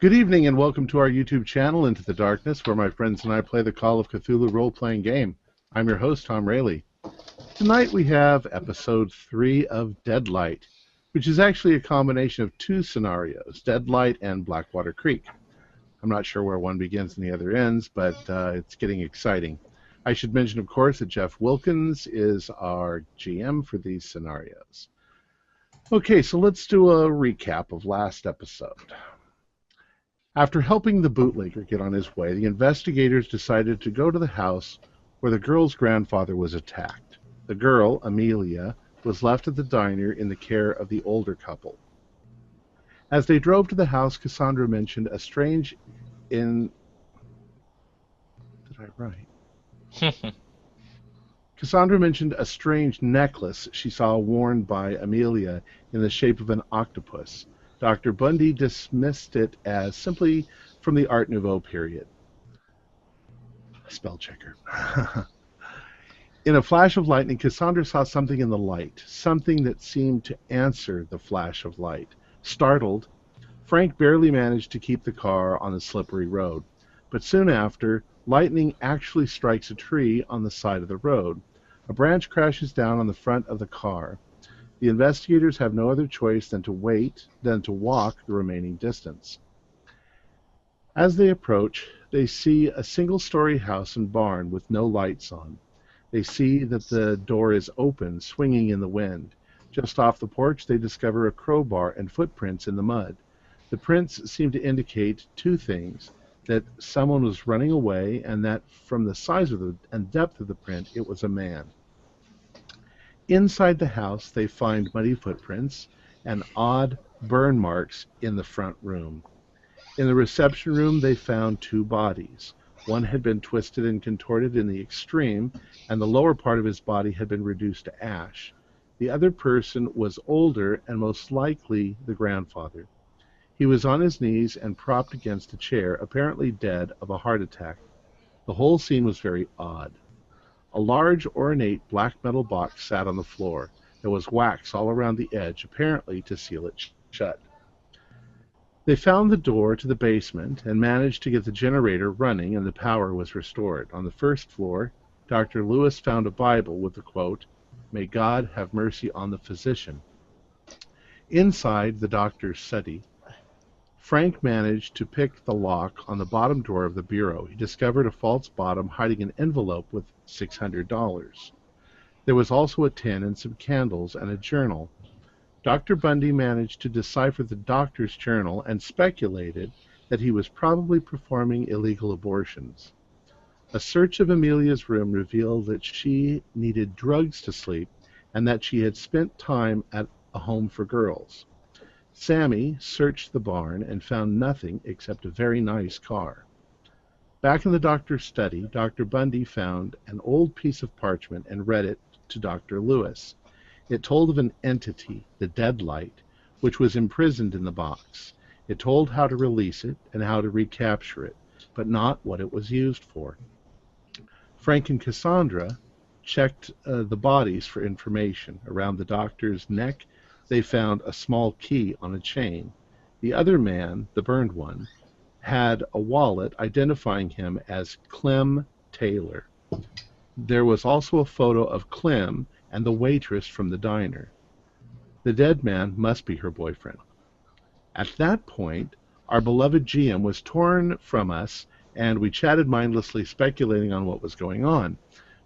Good evening and welcome to our YouTube channel, Into the Darkness, where my friends and I play the Call of Cthulhu role-playing game. I'm your host, Tom Rayleigh. Tonight we have Episode 3 of Deadlight, which is actually a combination of two scenarios, Deadlight and Blackwater Creek. I'm not sure where one begins and the other ends, but it's getting exciting. I should mention, of course, that Jeff Wilkins is our GM for these scenarios. Okay, so let's do a recap of last episode. After helping the bootlegger get on his way, the investigators decided to go to the house where the girl's grandfather was attacked. The girl, Amelia, was left at the diner in the care of the older couple. As they drove to the house, Cassandra mentioned a strange Cassandra mentioned a strange necklace she saw worn by Amelia in the shape of an octopus. Dr. Bundy dismissed it as simply from the Art Nouveau period. Spell checker. In a flash of lightning, Cassandra saw something in the light, something that seemed to answer the flash of light. Startled, Frank barely managed to keep the car on the slippery road. But soon after, lightning actually strikes a tree on the side of the road. A branch crashes down on the front of the car. The investigators have no other choice than to walk the remaining distance. As they approach, they see a single-story house and barn with no lights on. They see that the door is open, swinging in the wind. Just off the porch, they discover a crowbar and footprints in the mud. The prints seem to indicate two things: that someone was running away, and that from the size of and depth of the print, it was a man. Inside the house, they find muddy footprints and odd burn marks in the front room. In the reception room, they found two bodies. One had been twisted and contorted in the extreme, and the lower part of his body had been reduced to ash. The other person was older and most likely the grandfather. He was on his knees and propped against a chair, apparently dead of a heart attack. The whole scene was very odd. A large, ornate black metal box sat on the floor. There was wax all around the edge, apparently to seal it shut. They found the door to the basement and managed to get the generator running, and the power was restored. On the first floor, Dr. Lewis found a Bible with the quote, "May God have mercy on the physician." Inside the doctor's study, Frank managed to pick the lock on the bottom drawer of the bureau. He discovered a false bottom hiding an envelope with $600. There was also a tin and some candles and a journal. Dr. Bundy managed to decipher the doctor's journal and speculated that he was probably performing illegal abortions. A search of Amelia's room revealed that she needed drugs to sleep and that she had spent time at a home for girls. Sammy searched the barn and found nothing except a very nice car. Back in the doctor's study, Dr. Bundy found an old piece of parchment and read it to Dr. Lewis. It told of an entity, the Deadlight, which was imprisoned in the box. It told how to release it and how to recapture it, but not what it was used for. Frank and Cassandra checked the bodies for information. Around the doctor's neck, they found a small key on a chain. The other man, the burned one, had a wallet identifying him as Clem Taylor. There was also a photo of Clem and the waitress from the diner. The dead man must be her boyfriend. At that point, our beloved GM was torn from us, and we chatted mindlessly, speculating on what was going on.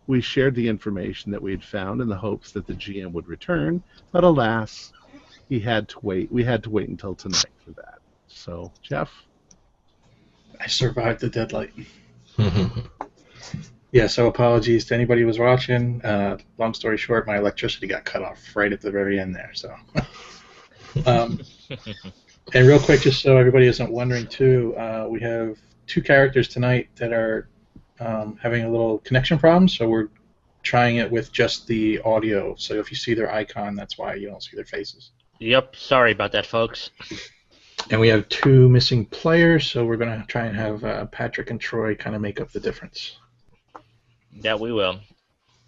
We shared the information that we had found in the hopes that the GM would return, but alas, we had to wait until tonight for that. So, Jeff? I survived the deadlight. Yeah, so apologies to anybody who was watching. Long story short, my electricity got cut off right at the very end there. So, and real quick, just so everybody isn't wondering too, we have two characters tonight that are having a little connection problem, so we're trying it with just the audio. So if you see their icon, that's why you don't see their faces. Yep, sorry about that, folks. And we have two missing players, so we're going to try and have Patrick and Troy kind of make up the difference. Yeah, we will.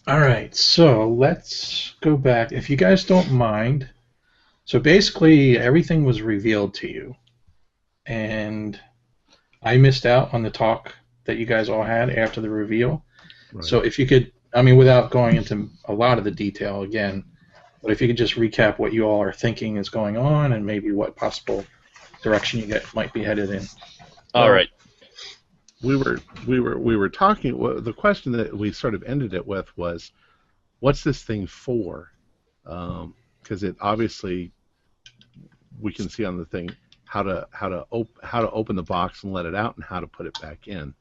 All right, so let's go back. If you guys don't mind, so basically everything was revealed to you. and I missed out on the talk that you guys all had after the reveal. Right. So if you could, I mean, without going into a lot of the detail again, but if you could just recap what you all are thinking is going on and maybe what possible direction you might be headed in. All right. We were talking. Well, the question that we sort of ended it with was, "What's this thing for?" Because it obviously we can see on the thing how to open the box and let it out, and how to put it back in.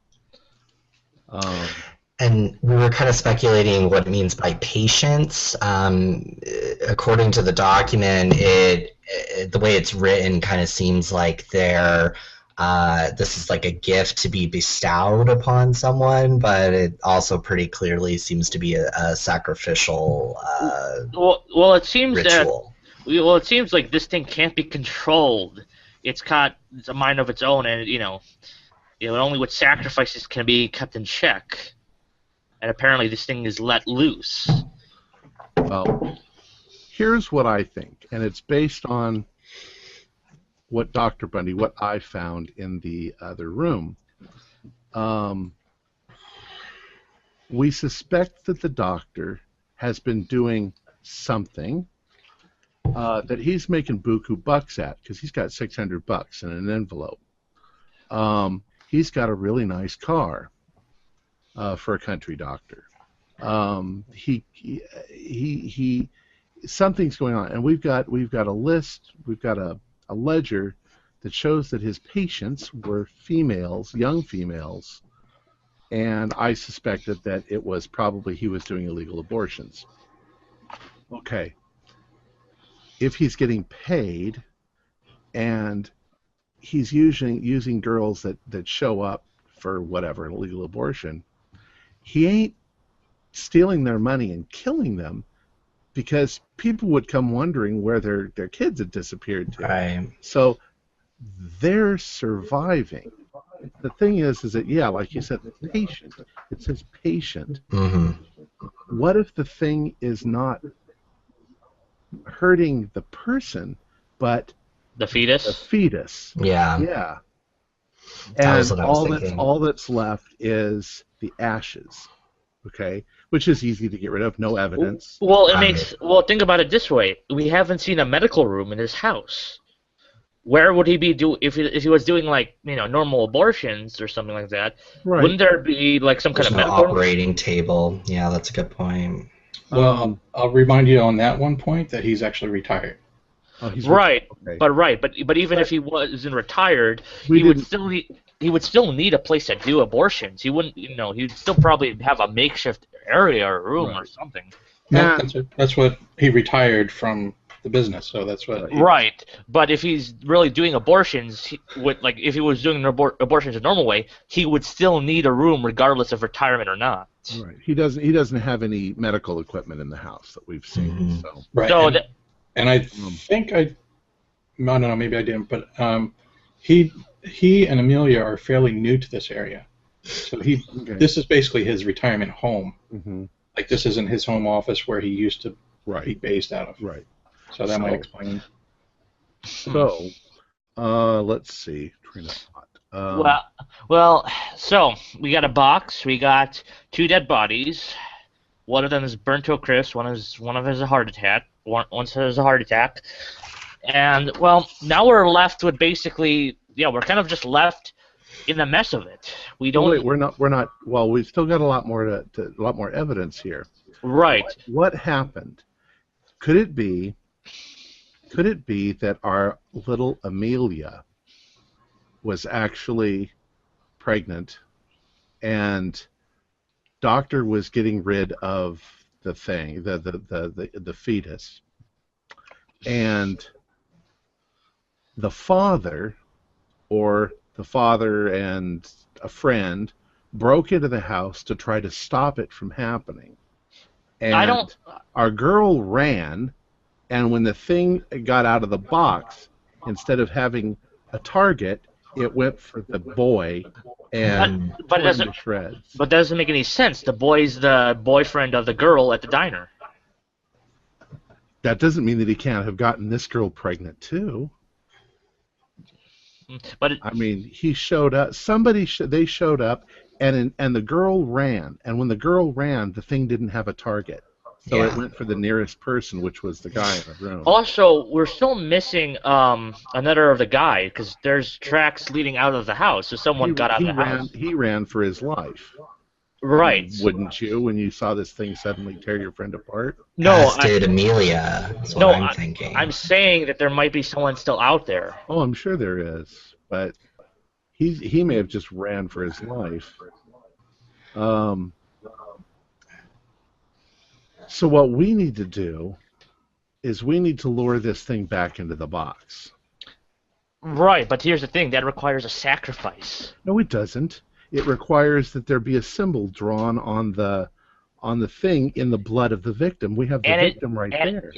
And we were kind of speculating what it means by patience. According to the document, the way it's written kind of seems like this is like a gift to be bestowed upon someone, but it also pretty clearly seems to be a sacrificial well, it seems ritual. It seems like this thing can't be controlled. It's got a mind of its own, and only with sacrifices can be kept in check. And apparently, this thing is let loose. Well, here's what I think, and it's based on what Dr. Bundy, what I found in the other room. We suspect that the doctor has been doing something that he's making buku bucks at, because he's got $600 in an envelope. He's got a really nice car for a country doctor. He something's going on, and we've got a list, we've got a ledger that shows that his patients were females, young females, and I suspected that it was probably he was doing illegal abortions. Okay. If he's getting paid and he's using girls that show up for whatever, an illegal abortion, he ain't stealing their money and killing them, because people would come wondering where their kids had disappeared to. Right. So they're surviving. The thing is that, yeah, like you said, the patient. It says patient. Mm-hmm. What if the thing is not hurting the person, but the fetus? The fetus. Yeah. Yeah. That was And what I was thinking. all that's left is the ashes. Okay, which is easy to get rid of, no evidence. Well, think about it this way: we haven't seen a medical room in his house. Where would he be if he was doing normal abortions or something like that? Right. Wouldn't there be some kind of medical operating table? Yeah, that's a good point. Well, I'll remind you on that one point that he's actually retired. Oh, he's right, okay. but even if he wasn't retired, he would still need a place to do abortions. He wouldn't, he'd still probably have a makeshift area or room or something. No, that's what he retired from the business, so that's what. Right, but if he's really doing abortions, if he was doing abortions a normal way, he would still need a room regardless of retirement or not. Right. He doesn't have any medical equipment in the house that we've seen. Mm-hmm. So. Right. So and I think I don't know, maybe I didn't, but he and Amelia are fairly new to this area, so this is basically his retirement home. Mm-hmm. Like, this isn't his home office where he used to be based out of. Right. So that might explain. So, let's see. Train of thought. So we got a box. We got 2 dead bodies. One of them is burnt to a crisp. One of them has a heart attack. One has a heart attack. And now we're left with basically, we're kind of just left in the mess of it. We don't. Wait, we're not. Well, we've still got a lot more evidence here. Right. What happened? Could it be that our little Amelia was actually pregnant, and Doctor was getting rid of the thing, the fetus, and the father and a friend broke into the house to try to stop it from happening. And our girl ran, and when the thing got out of the box, instead of having a target, it went for the boy and but tore him to shreds. But that doesn't make any sense. The boy's the boyfriend of the girl at the diner. That doesn't mean that he can't have gotten this girl pregnant too. But I mean, he showed up. They showed up, and the girl ran. And when the girl ran, the thing didn't have a target, so it went for the nearest person, which was the guy in the room. also, we're still missing another of the guy because there's tracks leading out of the house. So someone got out of the house. He ran for his life. Right. Wouldn't you, when you saw this thing suddenly tear your friend apart? No, As did Amelia, is what I'm thinking. I'm saying that there might be someone still out there. Oh, I'm sure there is, but he may have just ran for his life. So what we need to do is we need to lure this thing back into the box. Right, but here's the thing. That requires a sacrifice. No, it doesn't. It requires that there be a symbol drawn on the thing in the blood of the victim. We have the victim right there.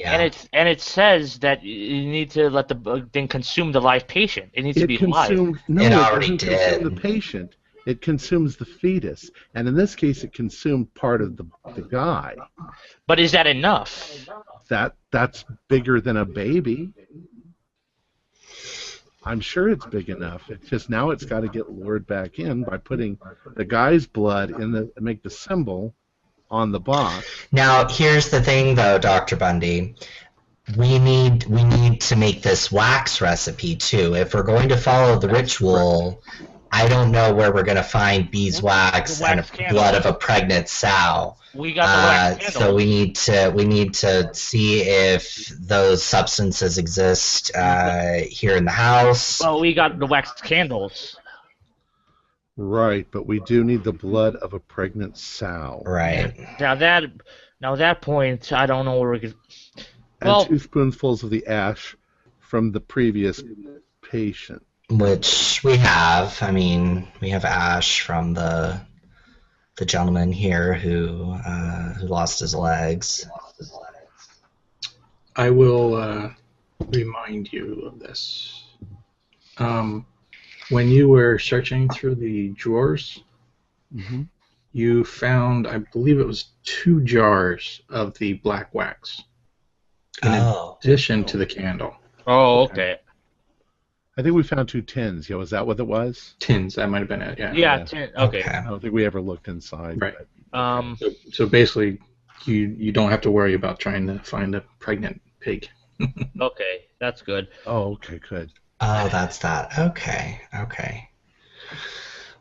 And it says that you need to let the thing consume the live patient. It needs to be alive. No, it already did. Consume the patient. It consumes the fetus, and in this case, it consumed part of the guy. But is that enough? That's bigger than a baby. I'm sure it's big enough. It's just now it's got to get lured back in by putting the guy's blood make the symbol on the box. Now, here's the thing, though, Dr. Bundy. We need to make this wax recipe too. If we're going to follow the ritual, I don't know where we're going to find beeswax and blood of a pregnant sow. We got the wax candles. So we need to see if those substances exist here in the house. Well, we got the wax candles. Right, but we do need the blood of a pregnant sow. Right. Now that point, I don't know where we could. And 2 spoonfuls of the ash from the previous patient. Which we have. I mean, we have ash from the gentleman here who lost his legs. I will remind you of this. When you were searching through the drawers, you found, I believe it was 2 jars of the black wax, in addition to the candle. Oh, okay. I think we found 2 tins. Yeah, was that what it was? Tins, that might have been it, yeah. Yeah, tin. Okay. I don't think we ever looked inside. Right. But... So basically, you don't have to worry about trying to find a pregnant pig. Okay, that's good. Oh, okay, good. Oh, that's that. Okay.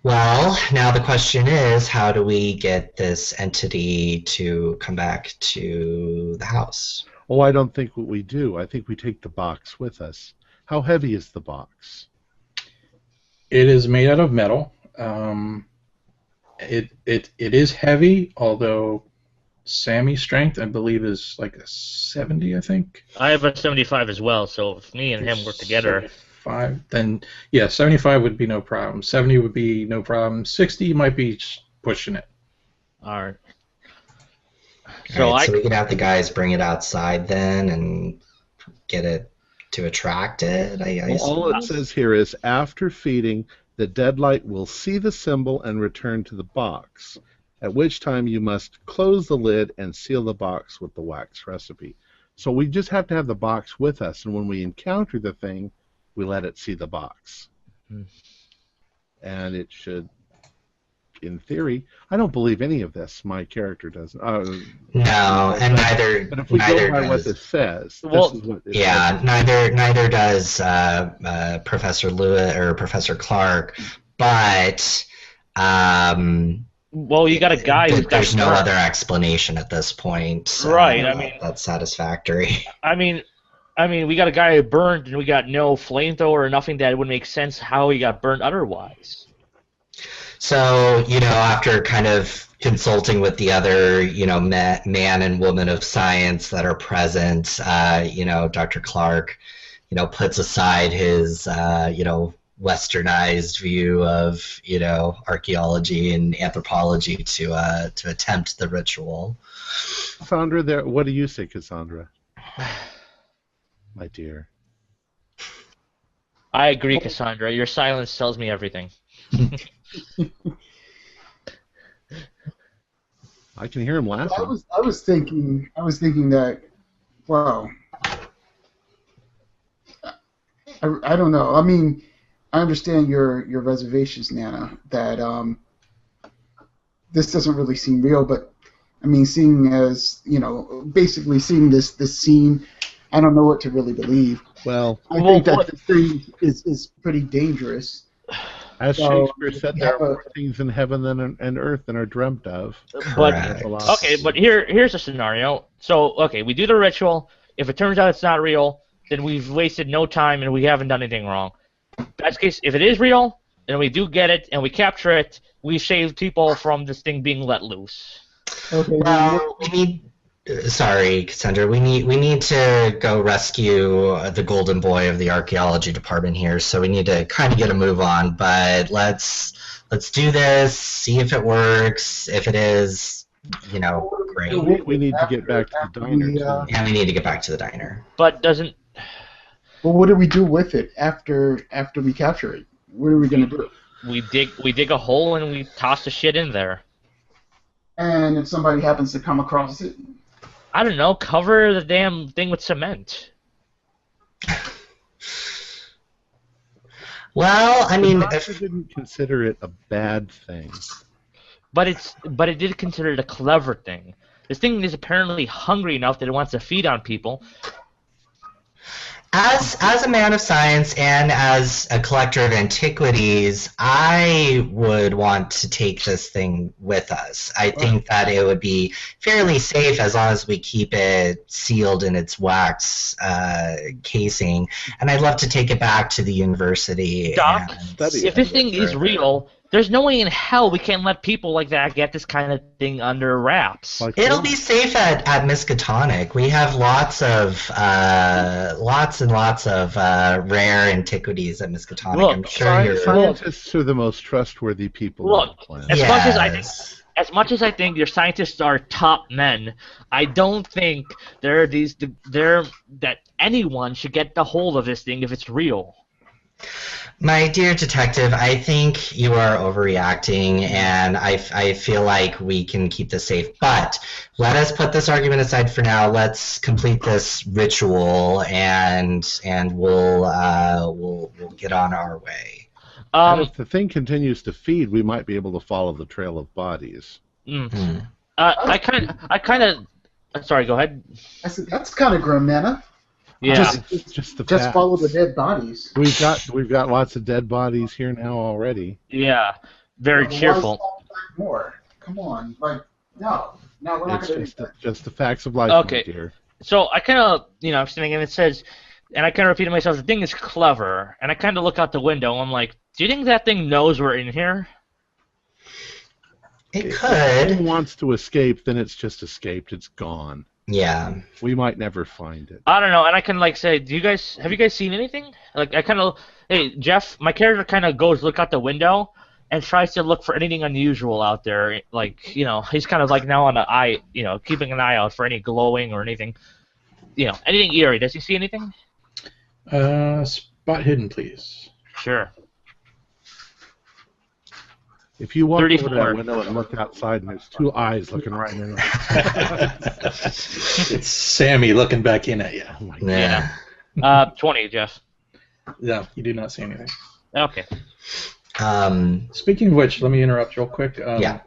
Well, now the question is, how do we get this entity to come back to the house? Oh, I don't think what we do. I think we take the box with us. How heavy is the box? It is made out of metal. It is heavy, although Sammy's strength, I believe, is like a 70, I think. I have a 75 as well, so if me and him work together... 75, then, yeah, 75 would be no problem. 70 would be no problem. 60 might be pushing it. All right. So we can have the guys bring it outside then and get it to attract it, I all it says here is, after feeding, the deadlight will see the symbol and return to the box, at which time you must close the lid and seal the box with the wax recipe. So we just have to have the box with us, and when we encounter the thing, we let it see the box. And it should, in theory, I don't believe any of this. My character doesn't. No, and neither. But if we go by what this says, well, this is what it says. Neither does Professor Lewis or Professor Clark. But well, you got a guy who's got there's no other explanation at this point. Right. I mean, that's satisfactory. I mean, we got a guy who burned, and we got no flamethrower or nothing that would make sense how he got burned otherwise. So, after kind of consulting with the other, man and woman of science that are present, Dr. Clark, puts aside his, westernized view of, archaeology and anthropology to attempt the ritual. Cassandra, what do you say, Cassandra? My dear. I agree, Cassandra. Your silence tells me everything. I can hear him laughing. I was thinking that, wow. I don't know. I mean, I understand your reservations, Nana, that this doesn't really seem real, but I mean, seeing as basically seeing this scene, I don't know what to really believe. Well, I think that this thing is pretty dangerous. as So, Shakespeare said, there are more things in heaven and earth than are dreamt of. But Correct. okay, but here's a scenario. So okay, we do the ritual. If it turns out it's not real, then we've wasted no time and we haven't done anything wrong. Best case, if it is real, and we do get it and we capture it, we save people from this thing being let loose. Okay. Well, we need. Sorry, Cassandra. We need to go rescue the golden boy of the archaeology department here. So we need to kind of get a move on. But let's do this. See if it works. If it is, great. We need to get back to the diner, too. And we need to get back to the diner. But doesn't Well, what do we do with it after we capture it? What are we gonna do? we dig a hole and we toss the shit in there? And if somebody happens to come across it, I don't know. Cover the damn thing with cement. Well, I mean, The doctor didn't consider it a bad thing. But it did consider it a clever thing. This thing is apparently hungry enough that it wants to feed on people. as a man of science and as a collector of antiquities, I would want to take this thing with us. I think that it would be fairly safe as long as we keep it sealed in its wax casing. And I'd love to take it back to the university. Doc, and study if this thing is real, there's no way in hell we can't let people like that get this kind of thing under wraps. Like It'll be safe at Miskatonic. We have lots and lots of rare antiquities at Miskatonic. Look, I'm sure you're. Scientists are the most trustworthy people on the planet. As much as I think your scientists are top men, I don't think that anyone should get the hold of this thing if it's real. My dear detective, I think you are overreacting, and I feel like we can keep this safe. But let us put this argument aside for now. Let's complete this ritual, and we'll get on our way. And if the thing continues to feed, we might be able to follow the trail of bodies. I kind of. Sorry, go ahead. I said that's kind of grim, Nana. Yeah. Just follow the dead bodies. We've got lots of dead bodies here now already. Yeah. Very cheerful. More. Come on. No, we're not going to do that. Just the facts of life, Okay. my dear. So I kind of, I'm sitting and it says, and I kind of repeat to myself, the thing is clever, and I kind of look out the window. I'm like, do you think that thing knows we're in here? It If could. it wants to escape, then it's just escaped. It's gone. Yeah. We might never find it. I don't know, and I can say, have you guys seen anything? Like I kind of, hey Jeff, my character kind of goes look out the window and tries to look for anything unusual out there. He's kind of now on the eye, keeping an eye out for any glowing or anything, anything eerie. Does he see anything? Spot hidden, please. Sure. If you walk 34. over that window and look outside, and there's two eyes looking right in it. It's Sammy looking back in at you. Oh my Yeah. 20, Jeff. No, you do not see anything. Okay. Speaking of which, let me interrupt real quick. Yeah.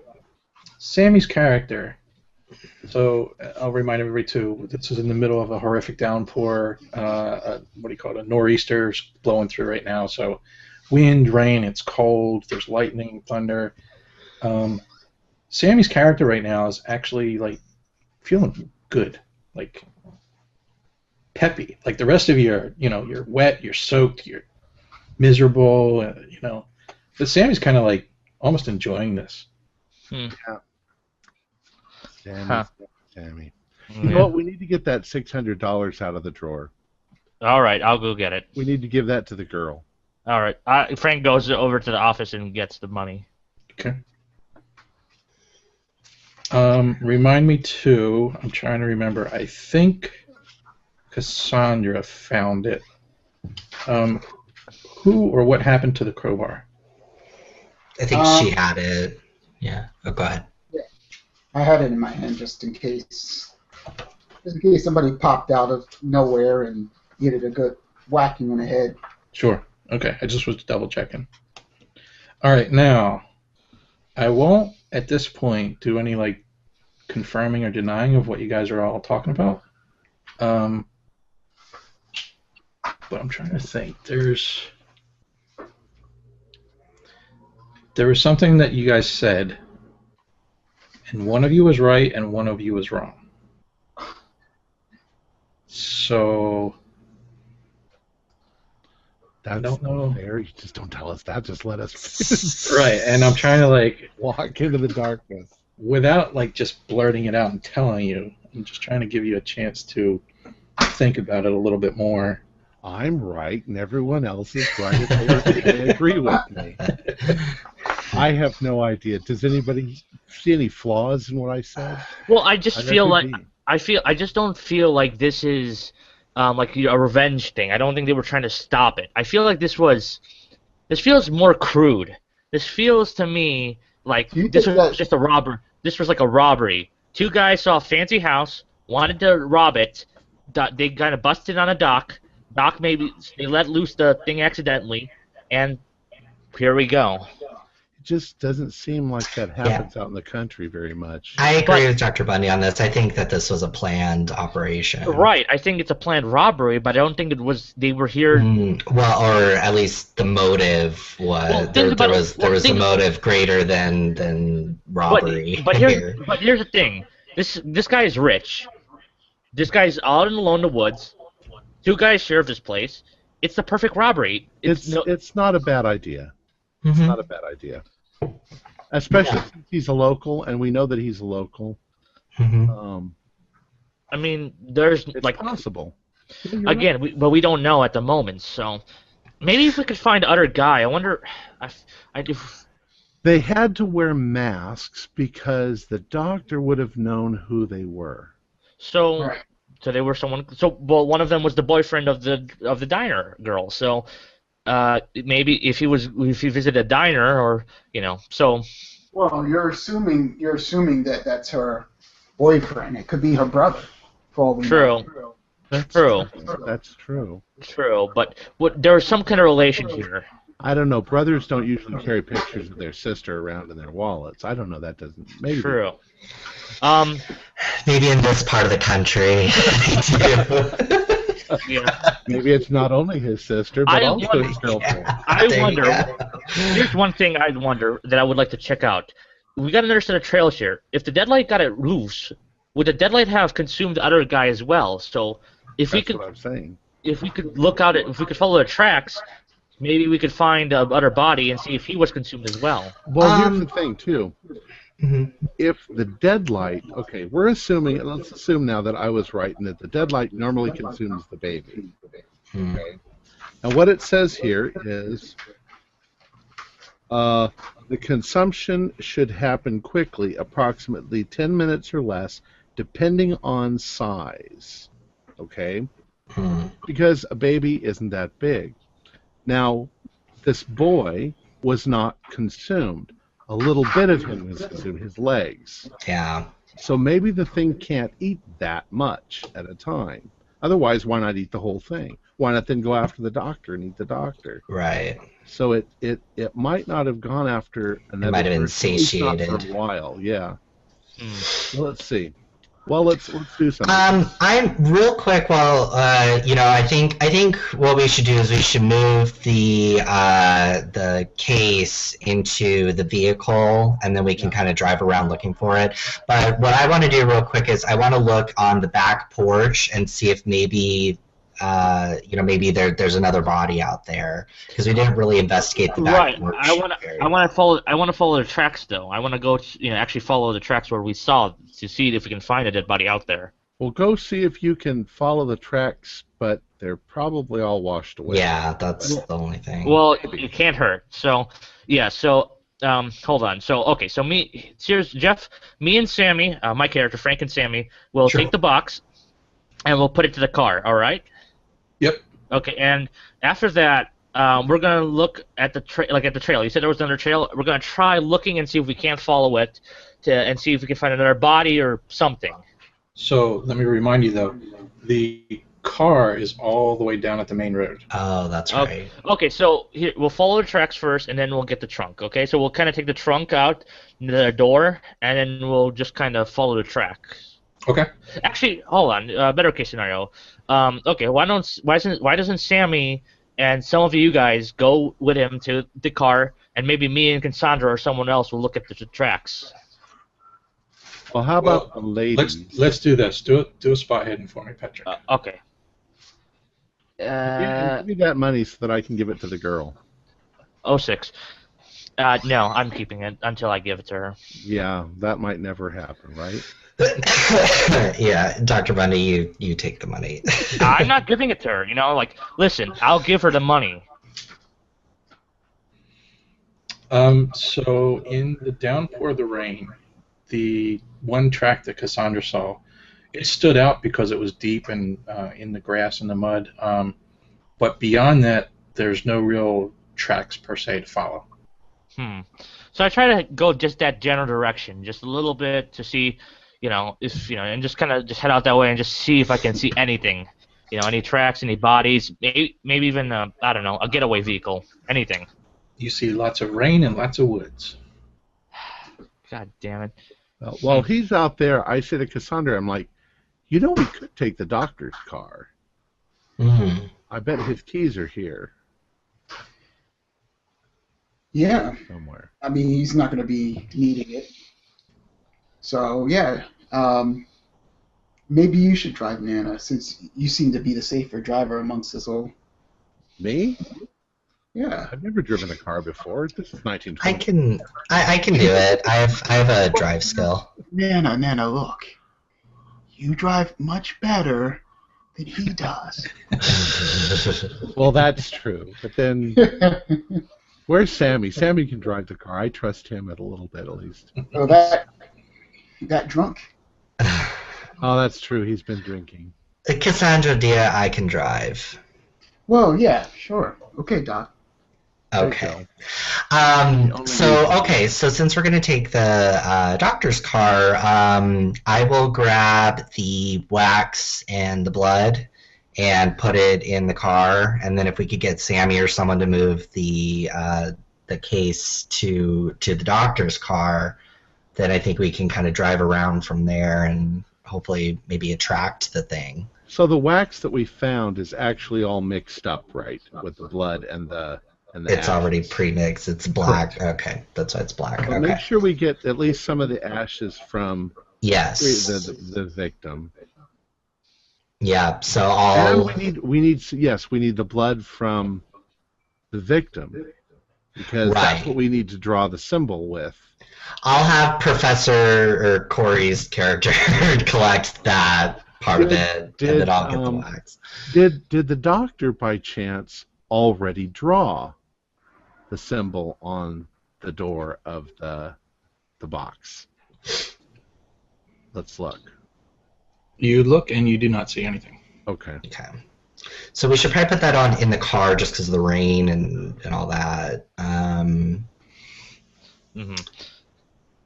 Sammy's character. So I'll remind everybody too. This is in the middle of a horrific downpour. What do you call it? A nor'easter's blowing through right now. So wind, rain. It's cold. There's lightning, thunder. Sammy's character right now is actually feeling good, peppy. Like the rest of you are, you're wet, you're soaked, you're miserable, But Sammy's kind of almost enjoying this. Sammy. You know what? We need to get that $600 out of the drawer. All right, I'll go get it. We need to give that to the girl. All right. Frank goes over to the office and gets the money. Okay. Remind me too. I'm trying to remember. I think Cassandra found it. Who or what happened to the crowbar? I think she had it. Yeah. Oh, go ahead. Yeah. I had it in my hand just in case somebody popped out of nowhere and needed a good whacking in the head. Sure. Okay, I just was double checking. All right, now I won't at this point do any like confirming or denying of what you guys are all talking about. But I'm trying to think. There was something that you guys said, and one of you was right and one of you was wrong. So I don't know. Fair. You just don't tell us that. Just let us Right, and I'm trying to like walk into the darkness. without like just blurting it out and telling you. I'm just trying to give you a chance to think about it a little bit more. I'm right, and everyone else is right. They agree with me. I have no idea. Does anybody see any flaws in what I said? Well, I just There feel could like be. I just don't feel like this is like a revenge thing. I don't think they were trying to stop it. I feel like this feels more crude. This feels to me like Do you this think was that- just a robber. This was like a robbery. Two guys saw a fancy house, wanted to rob it. They kind of busted on a dock. Dock maybe they let loose the thing accidentally, and here we go. It just doesn't seem like that happens out in the country very much. I agree with Dr. Bundy on this. I think that this was a planned operation. Right, I think it's a planned robbery, but I don't think it was. They were here. Well, or at least the motive was Well, there think about it. was a Think- motive greater than robbery. But here's the thing. This guy is rich. This guy's out alone in the woods. Two guys share this place. It's the perfect robbery. It's not a bad idea. It's Mhm. not a bad idea. Especially since he's a local, and we know that he's a local. Mhm. I mean, there's It's like possible. Yeah, you're right. again, but we don't know at the moment. So maybe if we could find other guy, I wonder. They had to wear masks because the doctor would have known who they were. So. Right. So they were someone. So well, one of them was the boyfriend of the diner girl. So maybe if he visited a diner or so. Well, you're assuming that that's her boyfriend. It could be her brother. For all we True. know. That's True. That's true. True, but there's some kind of relation here. I don't know. Brothers don't usually carry pictures of their sister around in their wallets. I don't know. That doesn't. Maybe. True. Maybe in this part of the country. Yeah. Maybe it's not only his sister, but also his girlfriend. I There you wonder. go. Here's one thing I'd wonder that I would like to check out. We got another set of trails here. If the deadlight got it loose, would the deadlight have consumed the other guy as well? So if we That's could, what I'm saying. if we could look out at, if we could follow the tracks, maybe we could find the other body and see if he was consumed as well. Well, here's the thing too. Mhm. If the deadlight, okay, we're assuming. Let's assume now that I was right, and that the deadlight normally consumes the baby. Hmm. And what it says here is the consumption should happen quickly, approximately 10 minutes or less, depending on size. Okay? Hmm. Because a baby isn't that big. Now, this boy was not consumed. A little bit of him was consumed, his legs. Yeah. So maybe the thing can't eat that much at a time. Otherwise, why not eat the whole thing? Why not then go after the doctor and eat the doctor? Right. So it might not have gone after another might have been person, at least not satiated. for a while, yeah. Hmm. Well, let's see. Well, let's do something. I'm real quick. Well, I think what we should do is we should move the case into the vehicle, and then we can kind of drive around looking for it. But what I want to do real quick is I want to look on the back porch and see if maybe maybe there's another body out there, because we didn't really investigate the back Right. porch. I want to follow the tracks though. I want to go actually follow the tracks where we saw to see if we can find a dead body out there. Well, go see if you can follow the tracks, but they're probably all washed away. Yeah, that's the only thing. Well, it can't hurt. So yeah. So hold on. So here's Jeff, me and Sammy, my character Frank and Sammy will Sure. take the box, and we'll put it to the car. All right. Yep. Okay, and after that, we're gonna look at the trail. You said there was another trail. We're gonna try looking and see if we can't follow it, and see if we can find another body or something. So let me remind you though, the car is all the way down at the main road. Oh, that's right. Okay, so here, we'll follow the tracks first, and then we'll get the trunk. Okay, so we'll kind of take the trunk out the door, and then we'll just kind of follow the track. Okay. Actually, hold on. Better case scenario. Okay, why doesn't Sammy and some of you guys go with him to the car, and maybe me and Cassandra or someone else will look at the tracks. Well, how about the ladies? Let's do this. Do a spot hidden for me, Patrick. Okay. Give me that money so that I can give it to the girl. 06. No, I'm keeping it until I give it to her. Yeah, that might never happen, right? Yeah, Dr. Bundy, you take the money. I'm not giving it to her. Like, listen, I'll give her the money. So in the downpour of the rain, the one track that Cassandra saw, it stood out because it was deep and in the grass and the mud. But beyond that, there's no real tracks per se to follow. So I try to go just that general direction, just a little bit to see, if and just kind of just head out that way and just see if I can see anything, any tracks, any bodies, maybe even I don't know, a getaway vehicle, anything. You see lots of rain and lots of woods. God damn it. While he's out there, I say to Cassandra, I'm like, we could take the doctor's car. Mm-hmm. I bet his keys are here. Yeah. Somewhere. I mean, he's not going to be needing it. So, yeah. Maybe you should drive, Nana, since you seem to be the safer driver amongst us all. Me? Yeah. I've never driven a car before. This is 1920. I can do it. I have a drive skill. Nana, look. You drive much better than he does. Well, that's true. But then, where's Sammy? Sammy can drive the car. I trust him a little bit, at least. Oh, that drunk. Oh, that's true. He's been drinking. Cassandra, dear, I can drive. Well, yeah, sure. Okay, Doc. Okay. So since we're going to take the doctor's car, I will grab the wax and the blood and put it in the car, and then if we could get Sammy or someone to move the case to the doctor's car, then I think we can kind of drive around from there and hopefully maybe attract the thing. So the wax that we found is actually all mixed up, right, with the blood and the It's ash. already pre-mixed. It's black. Okay, that's why it's black. Well, Okay. make sure we get at least some of the ashes from Yes. the victim. Yeah. So And I'll. we need the blood from the victim because that's Right. what we need to draw the symbol with. I'll have Professor or Corey's character collect that part of it, and then I'll get the wax. Did the doctor by chance already draw the symbol on the door of the box? Let's look. You look and you do not see anything. Okay. Okay. So we should probably put that on in the car just because of the rain and all that.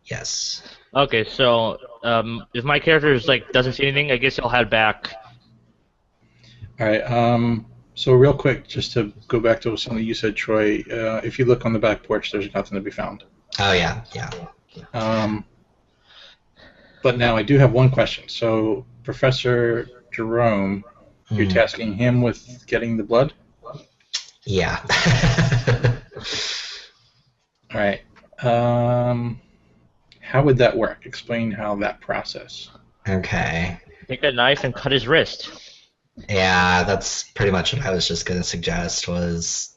Yes. Okay, so if my character doesn't see anything, I guess I'll head back. All right. So real quick, just to go back to something you said, Troy. If you look on the back porch, there's nothing to be found. Oh yeah. But now I do have one question. So Professor Jerome, you're tasking him with getting the blood? Yeah. All right. How would that work? Explain how that process. Okay. Take a knife and cut his wrist. Yeah, that's pretty much what I was just gonna suggest was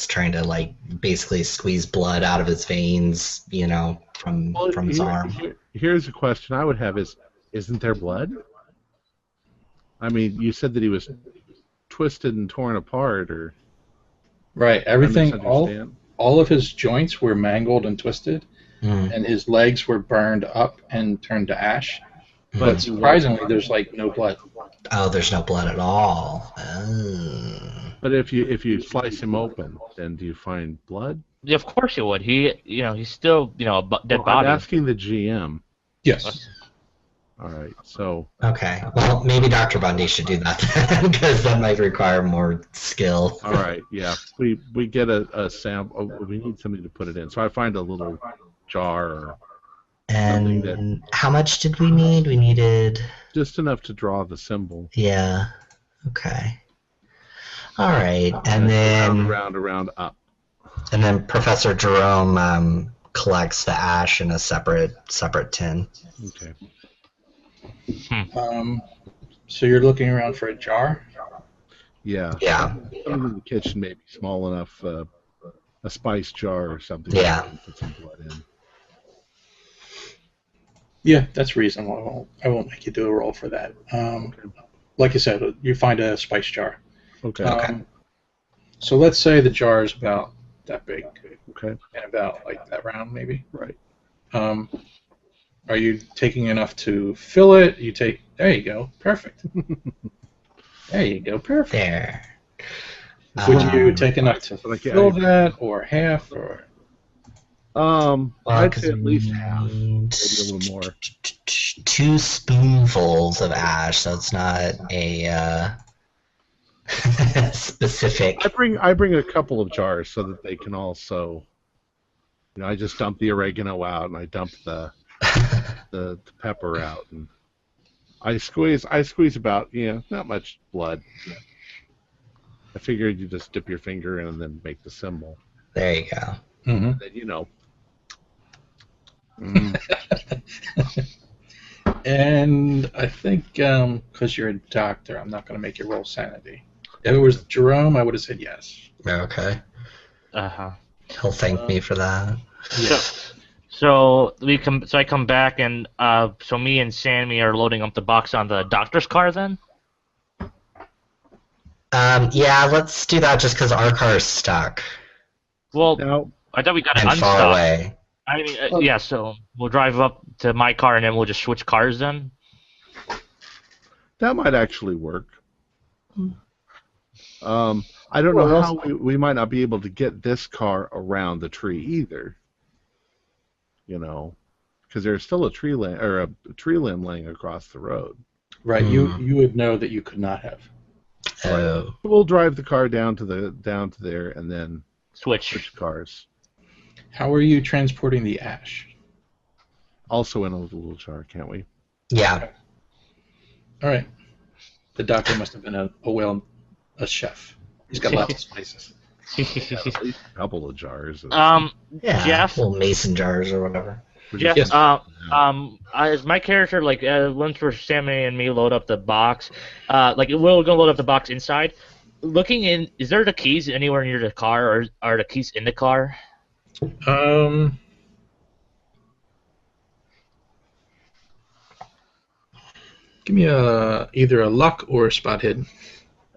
trying to basically squeeze blood out of his veins, from his arm. Here's a question I would have isn't there blood? I mean, you said that he was twisted and torn apart, or Right. Everything, I misunderstand? all of his joints were mangled and twisted, and his legs were burned up and turned to ash. But surprisingly, there's no blood. Oh, there's no blood at all. Oh. But if you slice him open, then do you find blood? Yeah, of course you would. He's still, a dead I'm body. asking the GM. Yes. All right. So Okay. Well, maybe Dr. Bundy should do that then, because that might require more skill. all right. Yeah. We get a sample. We need somebody to put it in. So I find a little jar or something that And how much did we need? We needed. just enough to draw the symbol. Yeah. Okay. All right. And then around up. And then Professor Jerome collects the ash in a separate tin. Okay. So you're looking around for a jar? Yeah. Yeah. Something in the kitchen, maybe small enough, a spice jar or something. Yeah. To put some blood in. Yeah, that's reasonable. I won't make you do a roll for that. Like I said, you find a spice jar. Okay. So let's say the jar is about that big. Okay. And about like that round, maybe. Right. Are you taking enough to fill it? There you go. Perfect. There you go. Perfect. There. Would you take enough to fill that, or half, or? I'd say at least half, maybe a little more. 2 spoonfuls of ash, so it's not a specific. I bring a couple of jars so that they can also. I just dump the oregano out and I dump the pepper out, and I squeeze about not much blood. I figured you just dip your finger in and then make the symbol. There you go. Mm-hmm. And I think because you're a doctor, I'm not going to make you roll sanity. If it was Jerome, I would have said yes. Okay. Uh-huh. He'll thank me for that. Yeah. So I come back, and so me and Sammy are loading up the box on the doctor's car then? Yeah, let's do that just because our car is stuck Well, Now, I thought we got it and far unstuck. away. I mean, yeah, so we'll drive up to my car, and then we'll just switch cars then? that might actually work. I don't know how we might not be able to get this car around the tree either. Because there's still a tree limb laying across the road. Right. You would know that you could not have. Oh. We'll drive the car down to there and then Switch. cars. How are you transporting the ash? Also in a little jar, can't we? Yeah. All right. The doctor must have been a chef. He's got lots of spices. Yeah, at least a couple of jars. Yeah. Jeff? Little mason jars or whatever. Jeff, Yes. as my character, once we're Sammy and me load up the box, we're gonna load up the box inside. Looking in, is there the keys anywhere near the car, or are the keys in the car? Give me either a luck or a spot hidden.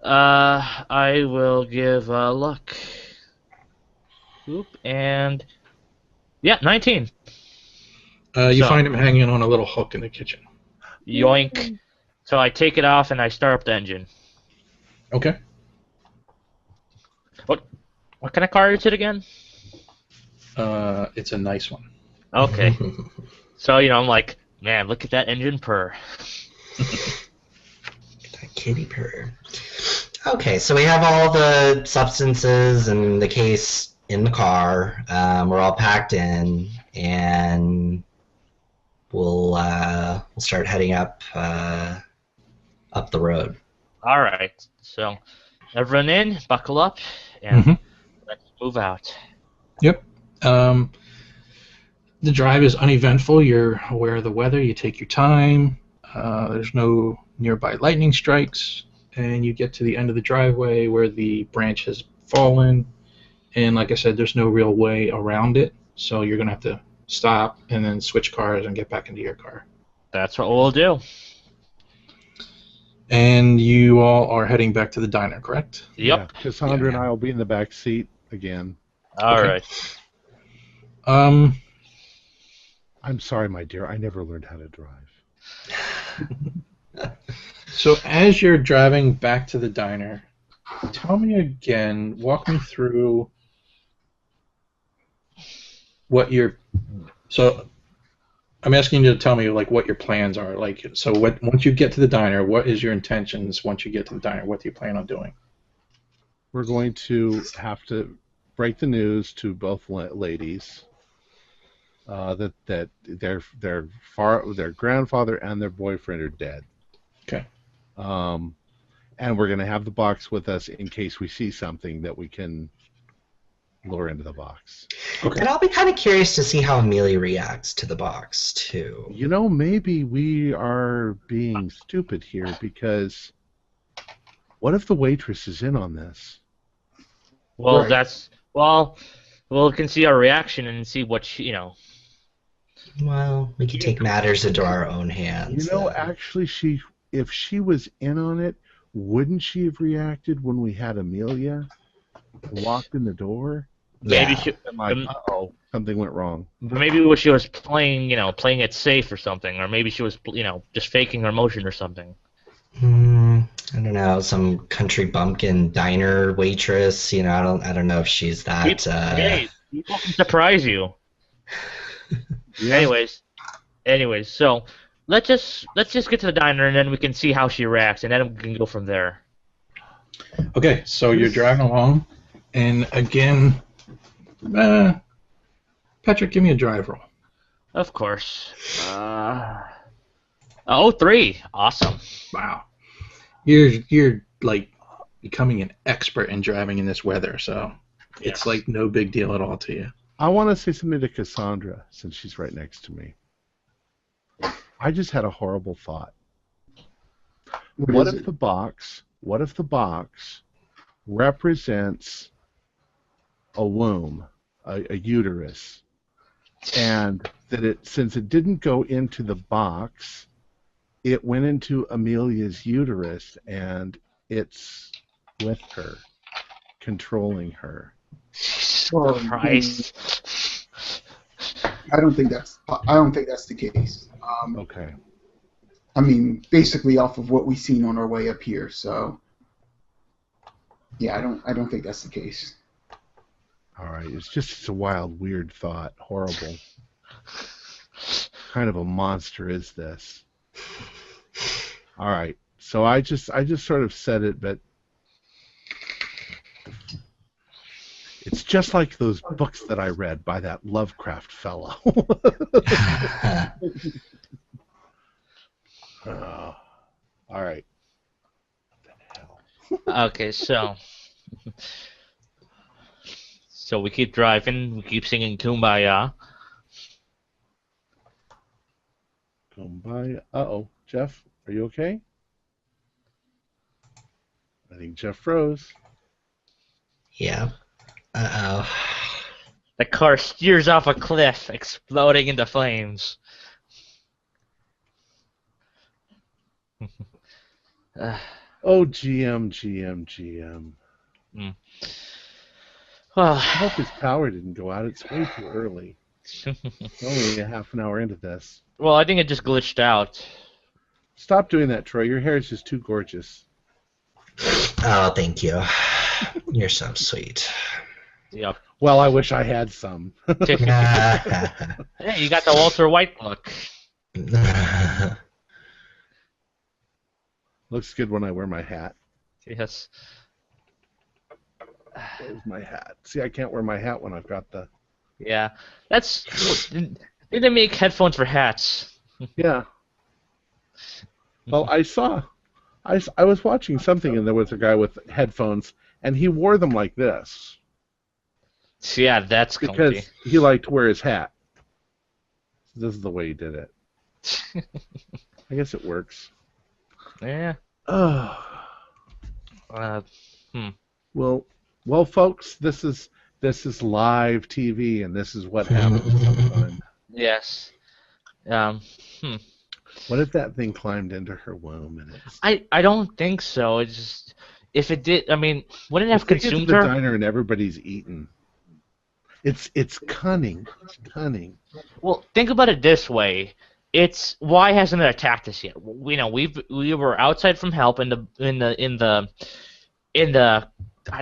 I will give luck. Oop, and yeah, 19. You find him hanging on a little hook in the kitchen. Yoink. So I take it off and I start up the engine. Okay. What kind of car is it again? It's a nice one. Okay. So, I'm like, man, look at that engine purr. That kitty purr. Okay, so we have all the substances and the case in the car. We're all packed in, and we'll start heading up the road. All right. So everyone in, buckle up, and let's move out. Yep. The drive is uneventful. You're aware of the weather. You take your time. There's no nearby lightning strikes. And you get to the end of the driveway where the branch has fallen. And like I said, there's no real way around it. So you're going to have to stop and then switch cars and get back into your car. That's what we'll do. And you all are heading back to the diner, correct? Yep. Yeah, Cassandra and I will be in the back seat again. All Okay. right. I'm sorry, my dear. I never learned how to drive. So as you're driving back to the diner, tell me again, walk me through what you're... So I'm asking you to tell me like what your plans are. Like, so once you get to the diner, what is your intentions? Once you get to the diner, what do you plan on doing? We're going to have to break the news to both ladies that their grandfather and their boyfriend are dead. Okay. And we're going to have the box with us in case we see something that we can lure into the box. Okay. And I'll be kind of curious to see how Amelia reacts to the box, too. You know, maybe we are being stupid here because what if the waitress is in on this? Well, Right. we can see our reaction and see what Well, we could take matters into our own hands. You know, then. actually, if she was in on it, wouldn't she have reacted when we had Amelia walked in the door? Maybe Yeah. she, I'm like, uh-oh, something went wrong. maybe she was playing, playing it safe or something, or maybe she was, just faking her emotion or something. I don't know, some country bumpkin diner waitress. I don't know if she's that. Hey, people can surprise you. Yeah. Anyways, so let's just get to the diner and then we can see how she reacts, and then we can go from there. Okay, so you're driving along, and again, Patrick, give me a drive roll. Of course. 03. Awesome. Wow. You're like becoming an expert in driving in this weather, so it's Yes. like no big deal at all to you. I want to say something to Cassandra since she's right next to me. I just had a horrible thought. What is if it? the box represents a womb, a uterus, and that since it didn't go into the box, it went into Amelia's uterus and it's with her, controlling her. Well, Christ. I don't think that's the case. Okay. I mean, basically off of what we've seen on our way up here. So, yeah, I don't think that's the case. All right. It's a wild, weird thought. Horrible. Kind of a monster is this? All right. So I just sort of said it, but it's just like those books that I read by that Lovecraft fellow. Oh, all right. What the hell? Okay, so we keep driving, we keep singing Kumbaya. Kumbaya. Uh-oh. Jeff, are you okay? I think Jeff froze. Yeah. Uh-oh. The car steers off a cliff, exploding into flames. Oh, GM. Well, I hope his power didn't go out. It's way too early. We're only a half an hour into this. well, I think it just glitched out. Stop doing that, Troy. Your hair is just too gorgeous. Oh, thank you. You're so sweet. Yep. Well, I wish I had some. Hey, you got the Walter White look. Looks good when I wear my hat. Yes. Where's my hat? See, I can't wear my hat when I've got the... Yeah. Did they make headphones for hats? Yeah. Well, I was watching something and there was a guy with headphones and he wore them like this Yeah, that's because comfy. he liked to wear his hat. This is the way he did it. I guess it works. Yeah. Oh. Hmm. Well, folks, this is live TV, and this is what happens sometimes. Yes. Hmm. What if that thing climbed into her womb and it's? I don't think so. It's just if it did, I mean, wouldn't it have If they get to consumed the her? diner and everybody's eaten. It's cunning. It's cunning. Well, think about it this way. It's why hasn't it attacked us yet? We were outside from help in the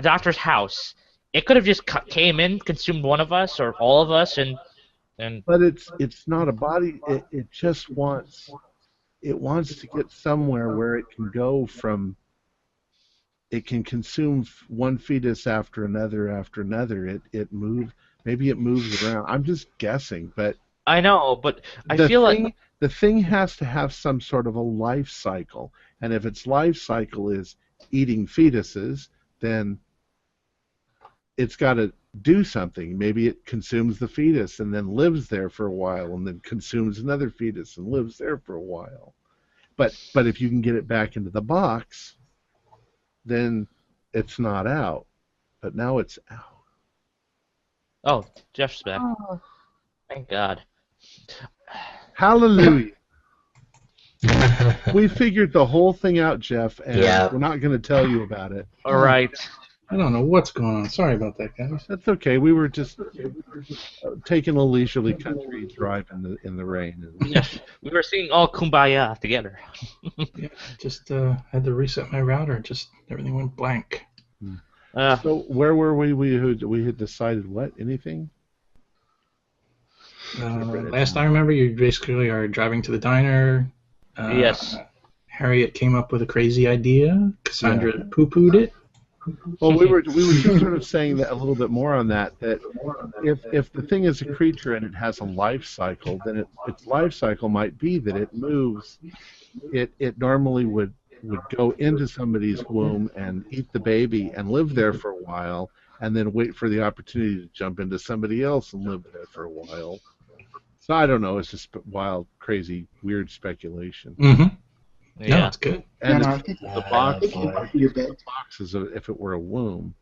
doctor's house. It could have just came in, consumed one of us or all of us, and And But it's not a body. It just wants to get somewhere where it can go from. It can consume one fetus after another after another. Maybe it moves around. I'm just guessing, but I know, but I feel like the thing has to have some sort of a life cycle, and if its life cycle is eating fetuses, then it's got to do something. Maybe it consumes the fetus and then lives there for a while, and then consumes another fetus and lives there for a while. But if you can get it back into the box, then it's not out. But now it's out. oh, Jeff's back. Thank God. Hallelujah. We figured the whole thing out, Jeff, and we're not going to tell you about it. All right. I don't know what's going on. Sorry about that, guys. That's okay. We were just taking a leisurely country drive in the rain. We were singing all Kumbaya together. Yeah, just had to reset my router. Just everything went blank. So where were we? We had decided what? Anything? Last I remember, you basically are driving to the diner. Yes. Harriet came up with a crazy idea. Cassandra poo-pooed it. Well, we were just sort of saying that a little bit more on that if the thing is a creature and it has a life cycle, then its life cycle might be that it moves. It normally would go into somebody's womb and eat the baby and live there for a while, and then wait for the opportunity to jump into somebody else and live there for a while. So I don't know. It's just wild, crazy, weird speculation. Mm-hmm. Yeah, no, it's good. And I think the box your bed. is if it were a womb.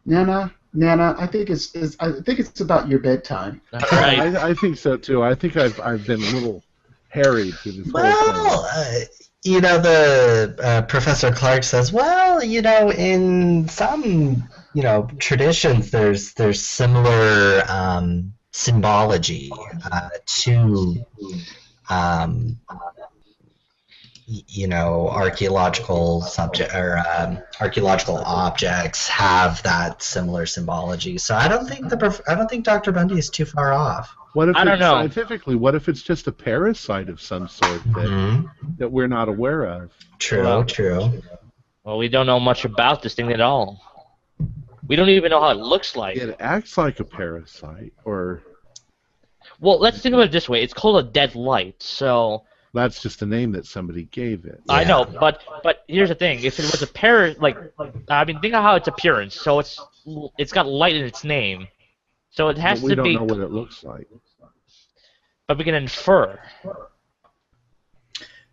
Nana, I think it's about your bedtime. Right. I think so too. I think I've been a little harried through this whole thing. The Professor Clark says, in some, traditions, there's similar symbology to, archaeological subject or archaeological objects have that similar symbology. So I don't think Dr. Bundy is too far off. What if I don't know. Scientifically, what if it's just a parasite of some sort that we're not aware of? True. Well, we don't know much about this thing at all. We don't even know how it looks like. It acts like a parasite, or... Well, let's think of it this way. It's called a dead light, so... That's just a name that somebody gave it. I know, but here's the thing. If it was a think of how its appearance. So it's got light in its name. So it has But to be... we don't know what it looks like. But we can infer.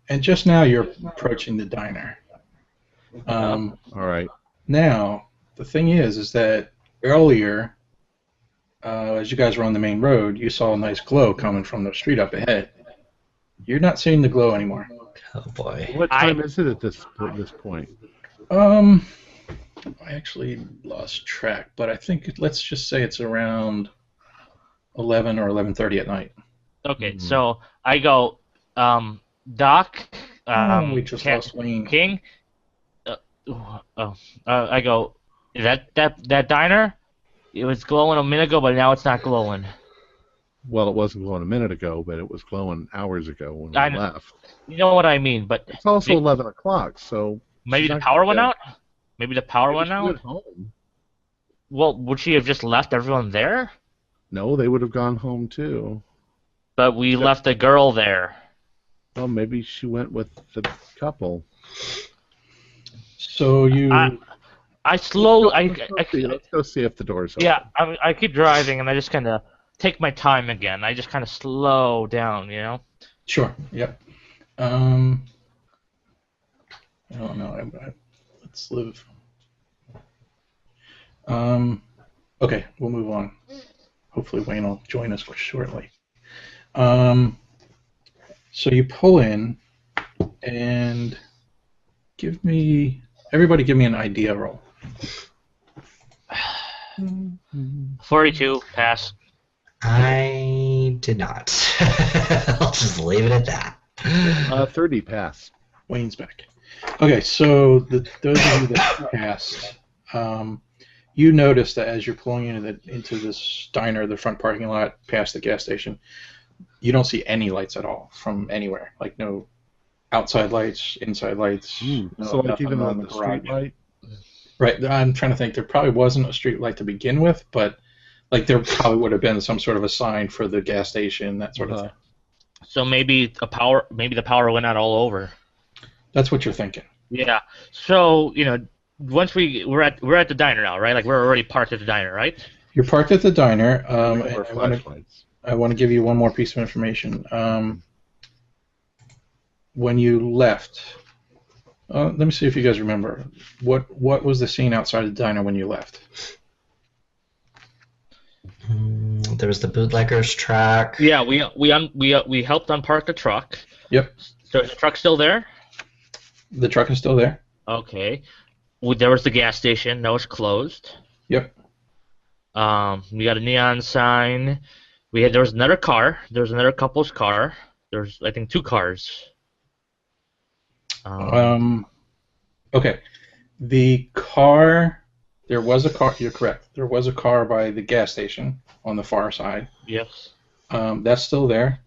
And just now you're approaching the diner. All right. Now, the thing is that earlier, as you guys were on the main road, you saw a nice glow coming from the street up ahead. You're not seeing the glow anymore. Oh boy. What time is it at this point? I actually lost track, but I think let's just say it's around 11 or 11:30 at night. Okay, so I go, Doc, we just lost Wayne. King. I go, is that diner? It was glowing a minute ago, but now it's not glowing. Well, it wasn't glowing a minute ago, but it was glowing hours ago when we left. You know what I mean, but it's also 11 o'clock, so maybe the power went out. Maybe the power went out. Home. Well, would she have just left everyone there? No, they would have gone home too. But we left the girl there. Well, maybe she went with the couple. So you... Let's go see if the door's open. Yeah, I keep driving, and I just kind of take my time again. I just kind of slow down, Sure. Yep. I don't know. Let's live. Okay, we'll move on. Hopefully Wayne will join us shortly. So you pull in, and everybody give me an idea roll. 42, pass. I did not. I'll just leave it at that. 30, pass. Wayne's back. Okay, so those of you that passed, you notice that as you're pulling into this diner, the front parking lot, past the gas station, you don't see any lights at all from anywhere. Like no outside lights, inside lights. No, So like nothing even on the the street garage. light? Right. I'm trying to think. There probably wasn't a street light to begin with, but like there probably would have been some sort of a sign for the gas station, that sort of thing. So maybe the power went out all over. That's what you're thinking. Yeah. So once we're at the diner now, right? Like we're already parked at the diner, right? You're parked at the diner. Our And flashlights. I want to give you one more piece of information. When you left, let me see if you guys remember. What was the scene outside the diner when you left? There was the bootlegger's truck. Yeah, we helped unpark the truck. Yep. So is the truck still there? The truck is still there. Okay. There was the gas station. Now it's closed. Yep. We got a neon sign. There was another car. There was another couple's car. There's I think 2 cars. Okay. The car. There was a car. You're correct. There was a car by the gas station on the far side. Yes. That's still there.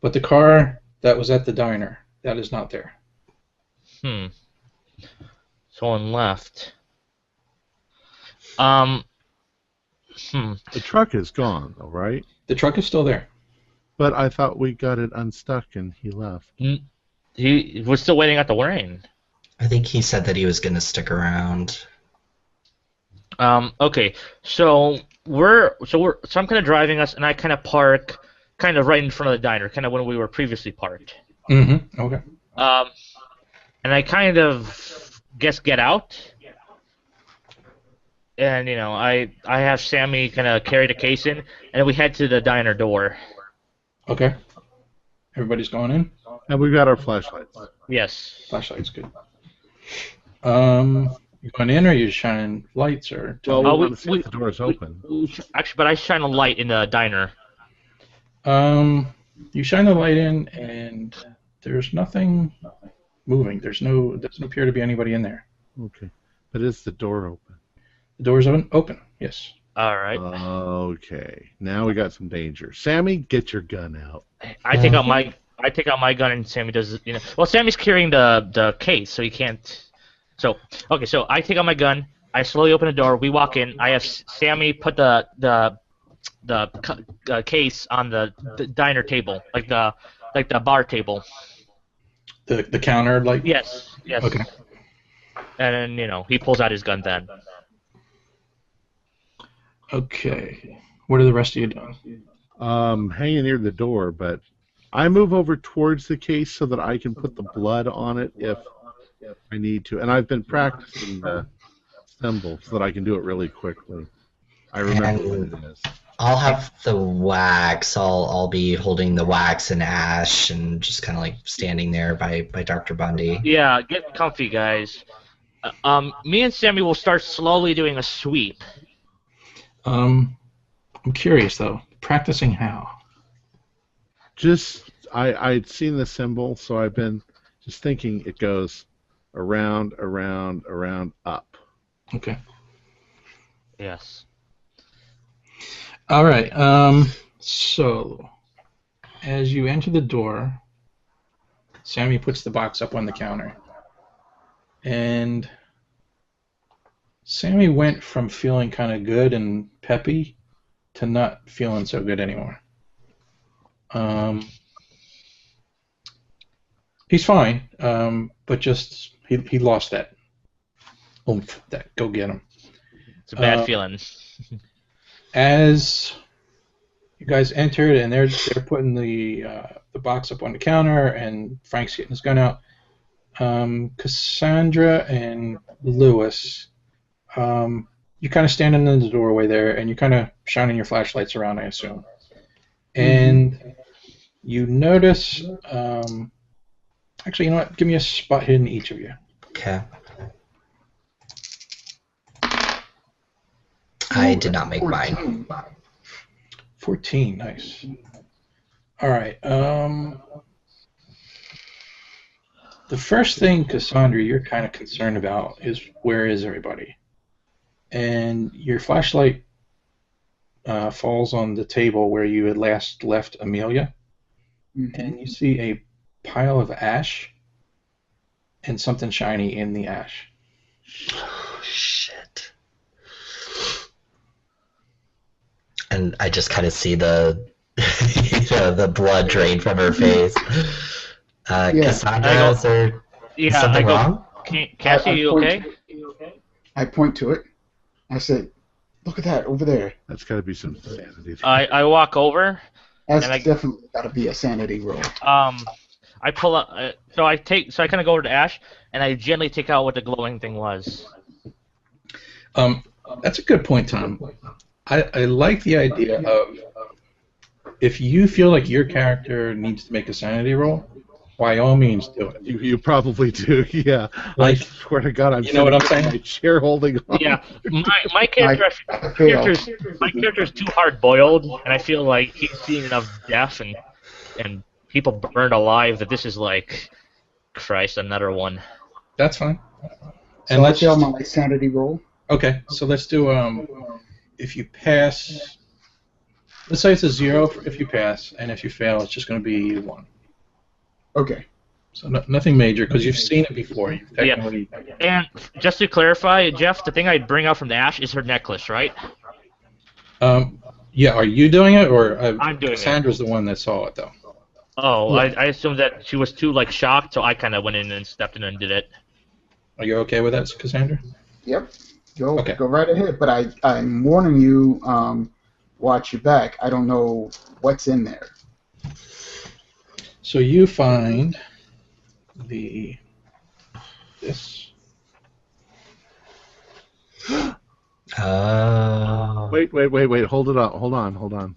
But the car that was at the diner, that is not there. Someone left. The truck is gone, though, right? The truck is still there. But I thought we got it unstuck and he left. He was still waiting at the lane. I think he said that he was going to stick around. Okay, so I'm kind of driving us, and I kind of park kind of right in front of the diner, kind of when we were previously parked. Mm-hmm. Okay. And I kind of get out, and I have Sammy kind of carry the case in, and we head to the diner door. Okay. Everybody's going in? And we've got our flashlights. Yes. Flashlight's good. You going in, or are you shining lights, or? Well, we want to see if the door's open. Actually, but I shine a light in the diner. You shine the light in, and there's nothing moving. Doesn't appear to be anybody in there. Okay. But is the door open? The door's open. Yes. All right. Okay. Now we got some danger. Sammy, get your gun out. I take out my gun, and Sammy does. Well, Sammy's carrying the case, so he can't. So I take out my gun. I slowly open the door. We walk in. I have Sammy put the case on the diner table, like the bar table. The counter, like. Yes. Okay. And then he pulls out his gun then. Okay. What are the rest of you doing? Hanging near the door, but I move over towards the case so that I can put the blood on it if I need to. And I've been practicing the symbol so that I can do it really quickly. I remember what it is. I'll have the wax. I'll be holding the wax and ash and just kind of like standing there by Dr. Bundy. Yeah, get comfy, guys. Me and Sammy will start slowly doing a sweep. I'm curious though. Practicing how? I'd seen the symbol, so I've been just thinking it goes around, around, around, up. Okay. Yes. All right. So as you enter the door, Sammy puts the box up on the counter, and Sammy went from feeling kind of good and peppy to not feeling so good anymore. He's fine, but just he lost that oomph, that go get him. It's a bad feeling. As you guys entered, and they're putting the box up on the counter, and Frank's getting his gun out. Cassandra and Lewis, you're kind of standing in the doorway there, and you're kind of shining your flashlights around, I assume. And you notice, actually, you know what? Give me a spot hidden, each of you. Okay. I did not make mine. 14, nice. All right. The first thing, Cassandra, you're kind of concerned about is where is everybody? and your flashlight falls on the table where you had last left Amelia, and you see a pile of ash and something shiny in the ash. Oh, shit. And I just kind of see the the blood drain from her face. Cassandra, is there something wrong? Cassie, you okay? I point to it. I say, look at that over there. That's got to be some sanity. I walk over. That's definitely got to be a sanity roll. I pull up. So I kind of go over to Ash, and I gently take out what the glowing thing was. That's a good point, Tom. I like the idea of if you feel like your character needs to make a sanity roll, by all means do it. You probably do, yeah. Like, I swear to God, I'm you know what I'm saying? My chair holding on. Yeah, my character's too hard boiled, and I feel like he's seen enough death and people burned alive that this is like, Christ, another one. That's fine. So And let's fail my sanity roll. Okay, so let's do if you pass, let's say it's a 0 if you pass, and if you fail, it's just going to be 1. Okay. So nothing major, because you've seen it before. You've Yeah. technically... And just to clarify, Jeff, the thing I'd bring out from the ash is her necklace, right? Yeah, are you doing it, or I'm doing it. Cassandra's the one that saw it, though? Oh, I assumed that she was too like shocked, so I kind of went in and stepped in and did it. Are you okay with that, Cassandra? Yep. Go Okay. Go right ahead. But I'm warning you. Watch your back. I don't know what's in there. So you find this. Oh. Wait. Hold on.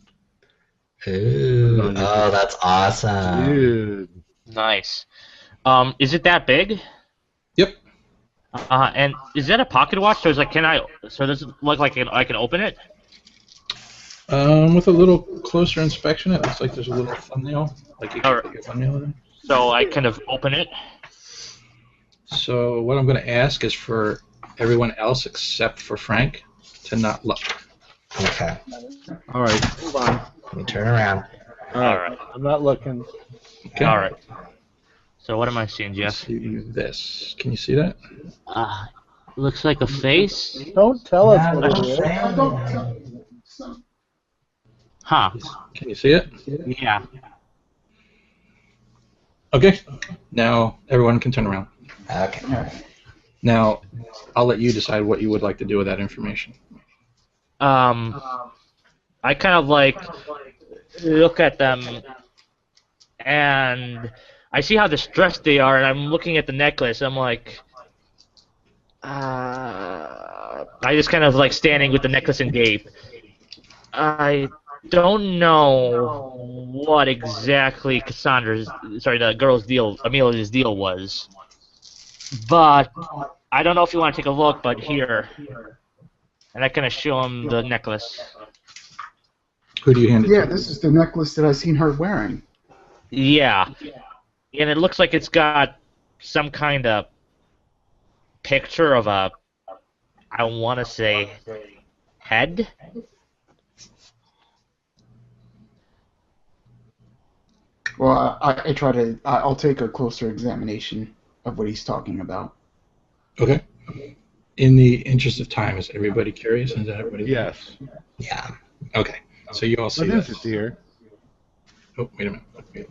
Ooh. Oh, that's awesome. Dude. Nice. Is it that big? Yep. And is that a pocket watch? So it's like, so does it look like I can open it? With a little closer inspection, it looks like there's a little thumbnail. Like you can put your thumbnail in there. So I kind of open it. So what I'm going to ask is for everyone else except for Frank to not look. Okay. All right, hold on. Let me turn around. All right. I'm not looking. Okay. All right. So what am I seeing, Jeff? See this. Can you see that? Looks like a face. Don't tell us Yeah, what it don't is. say it. Huh. Can you see it? Yeah. Okay. Now everyone can turn around. Okay. Now I'll let you decide what you would like to do with that information. I kind of like look at them, and I see how distressed they are, and I'm looking at the necklace. I'm like, I just kind of like standing with the necklace and gape. I don't know what exactly the girl's deal, Amelia's deal was, but I don't know if you want to take a look, but here. And I kind of show him the necklace. Who do you hand it Yeah, to? this is the necklace that I seen her wearing. Yeah. And it looks like it's got some kind of picture of a, I want to say, head? Well, I'll take a closer examination of what he's talking about. Okay. In the interest of time, is everybody curious? Is everybody? Yes. Yeah. Okay. So you all see What is this. it, dear? Oh, wait a minute. Wait.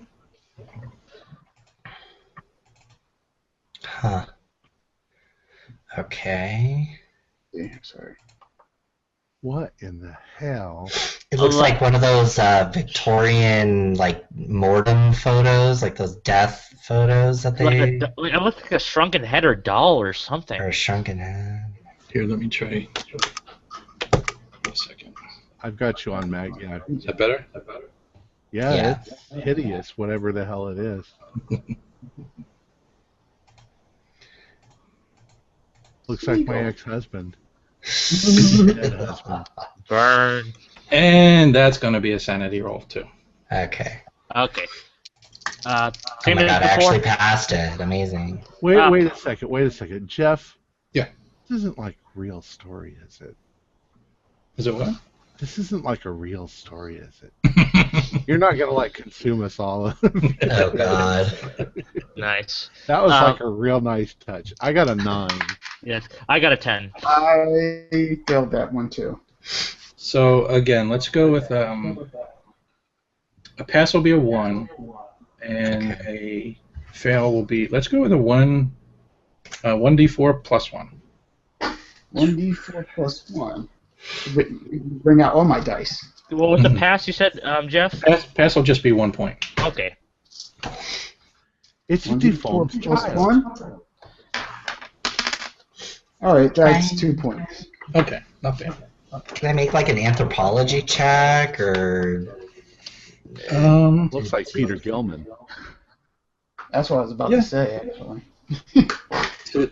Huh. Okay. Yeah, sorry. What in the hell? It looks like one of those Victorian, like, mortem photos, like those death photos that they... It looks like a shrunken head or doll or something. Or a shrunken head. Here, let me try. A second. I've got you on Mag. Yeah, Is that better? yeah, it's hideous, whatever the hell it is. Looks like my ex-husband. Dead husband. Burn. And that's going to be a sanity roll, too. Okay. Okay. Oh Same my as god, I before? actually passed it. Amazing. Wait a second. Jeff. Yeah. isn't like a real story, is it? Is it what? This isn't like a real story, is it? You're not gonna like consume us all. Oh God. Nice. That was like a real nice touch. I got a 9. Yes, I got a 10. I failed that one too. So again, let's go with a pass will be a 1, and a fail will be. Let's go with a 1d4 plus 1. 1d4 plus 1. Bring out all my dice. What was the pass you said, Jeff? Pass will just be 1 point. Okay. It's a 1d4 deformed plus child. 1. All right, that's 2 points. Okay, not bad. Can I make like an anthropology check or? Looks like Peter Gilman. That's what I was about to say, actually.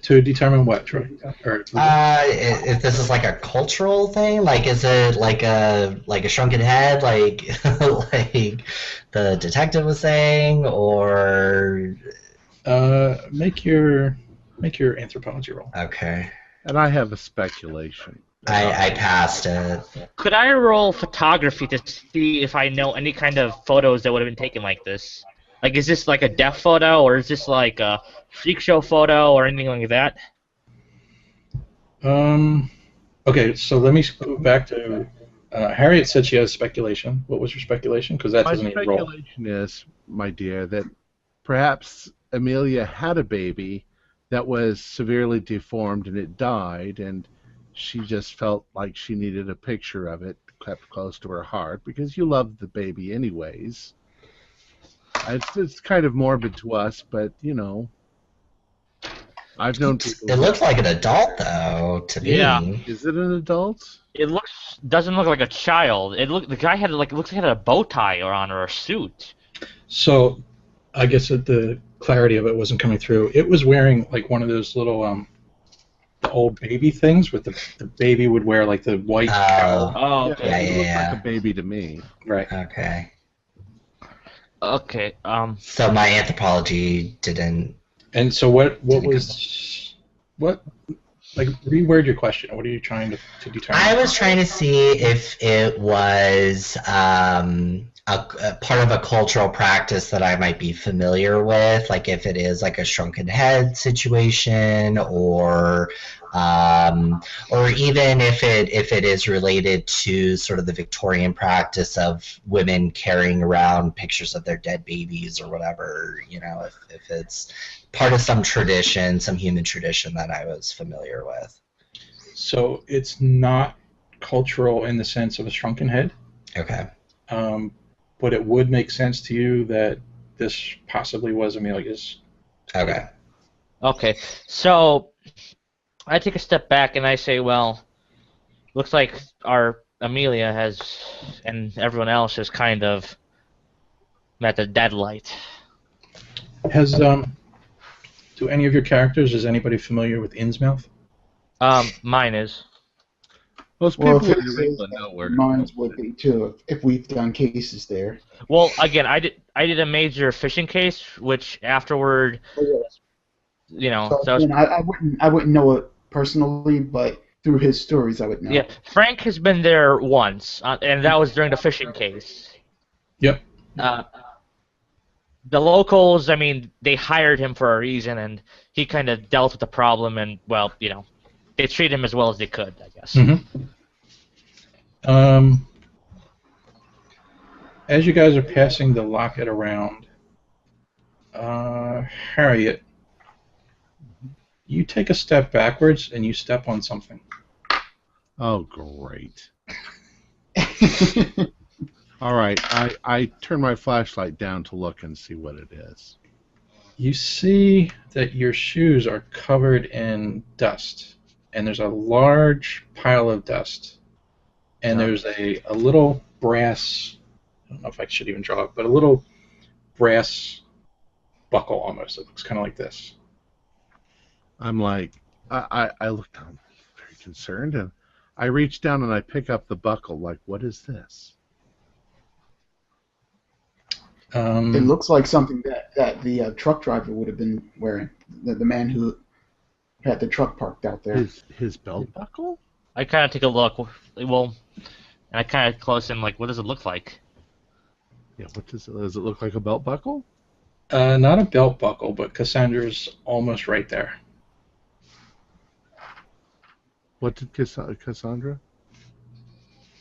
To determine what, Troy? Or, If this is like a cultural thing, like is it like a shrunken head, like like the detective was saying, or? make your anthropology roll. Okay. And I have a speculation. I passed it. Could I roll photography to see if I know any kind of photos that would have been taken like this? Like, is this like a death photo, or is this like a freak show photo, or anything like that? Okay, so let me go back to Harriet said she has speculation. What was your speculation? Because that My doesn't even roll. speculation is, my dear, that perhaps Amelia had a baby that was severely deformed and it died, and she just felt like she needed a picture of it kept close to her heart because you loved the baby anyways. It's kind of morbid to us, but you know, I've known people. It looks like an adult though to me. Yeah. Is it an adult? It doesn't look like a child. The guy had looks like he had a bow tie on or a suit. So, I guess that the clarity of it wasn't coming through. It was wearing like one of those little the old baby things with the baby would wear like the white cowl. Oh, okay. It looked like a baby to me. Right. Okay. Okay. So my anthropology didn't. And so what was like reword your question. What are you trying to determine? I was trying to see if it was a part of a cultural practice that I might be familiar with, like if it is like a shrunken head situation, or even if it is related to sort of the Victorian practice of women carrying around pictures of their dead babies or whatever, you know, if it's part of some tradition, some human tradition that I was familiar with. So it's not cultural in the sense of a shrunken head. Okay. But it would make sense to you that this possibly was Amelia's. Okay. Okay. So I take a step back and I say, well, looks like our Amelia has, and everyone else has kind of met the deadlight. Has do any of your characters? Is anybody familiar with Innsmouth? Mine is. Most Well, people if in New England know where. mine would be too if we've done cases there. Well, again, I did a major fishing case, which afterward, you know, So, so again, I wouldn't know it personally, but through his stories I would know. yeah, Frank has been there once, and that was during the fishing case. Yep. The locals, I mean, they hired him for a reason, and he kind of dealt with the problem, and well, you know, they treated him as well as they could, I guess. Mm-hmm. As you guys are passing the locket around, Harriet, you take a step backwards and you step on something. Oh, great. All right, I turn my flashlight down to look and see what it is. You see that your shoes are covered in dust, and there's a large pile of dust, and there's a little brass, I don't know if I should even draw it, but a little brass buckle almost. It looks kind of like this. I'm like, I look down, very concerned, and I reach down and I pick up the buckle. Like, what is this? It looks like something that the truck driver would have been wearing. The man who had the truck parked out there. His belt buckle? I kind of take a look. Well, and I kind of close in, like, what does it look like? Yeah, what does it look like a belt buckle? Not a belt buckle, but Cassandra's almost right there. What did Cassandra?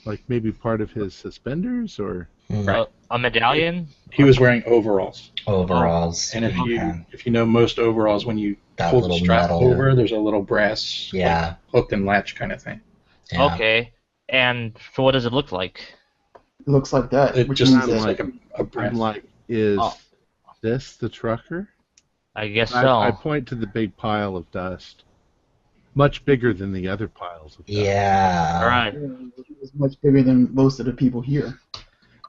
Like maybe part of his suspenders, or? Right. A medallion? He was wearing overalls. Overalls. And Okay. if you know most overalls, when you That pull the little strap metal. over, there's a little brass Yeah. hook and latch kind of thing. Yeah. Okay. And so what does it look like? It looks like that. It which just means looks that- like a brass. I'm like, is Oh. this the trucker? I guess so. I point to the big pile of dust, much bigger than the other piles of dust. Yeah. All right. It was much bigger than most of the people here.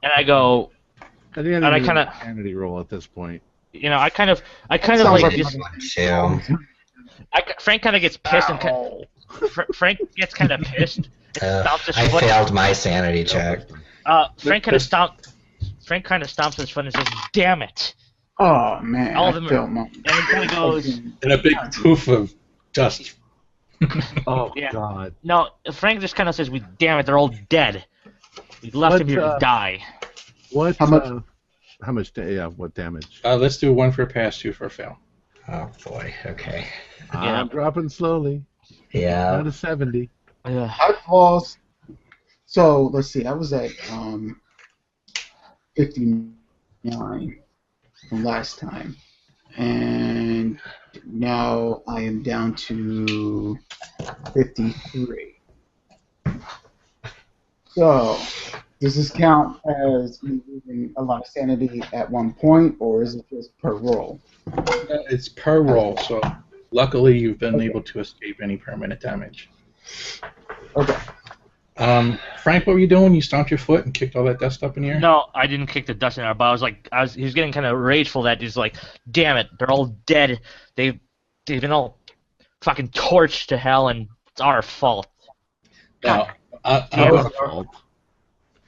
And I go, I think I I need kinda- a sanity roll at this point. I kind of Sounds like like just, Too. Frank kind of gets pissed and Frank gets kind of pissed. And stomps his I foot. failed my sanity check. Frank kind of stomps his foot and says, "Damn it!" Oh man, All I of them are- felt my. And he kind of goes, And a big poof of dust. Oh Yeah. God! "No." Frank just kind of says, "Damn it, they're all dead. We left What, him here to die." What? How much- How much? Yeah. What damage? Let's do 1 for a pass, 2 for a fail. Oh boy. Okay. Yeah. I'm dropping slowly. Yeah. Down to 70. Yeah. I've lost. So let's see. I was at 59 from last time, and now I am down to 53. So, does this count as me losing a lot of sanity at one point, or is it just per roll? It's per roll, so luckily you've been Okay. able to escape any permanent damage. Okay. Frank, what were you doing? You stomped your foot and kicked all that dust up in the air? No, I didn't kick the dust in there, but he was getting kind of rageful that he's like, "Damn it, they're all dead. They've been all fucking torched to hell, and it's our fault." Now, Your fault.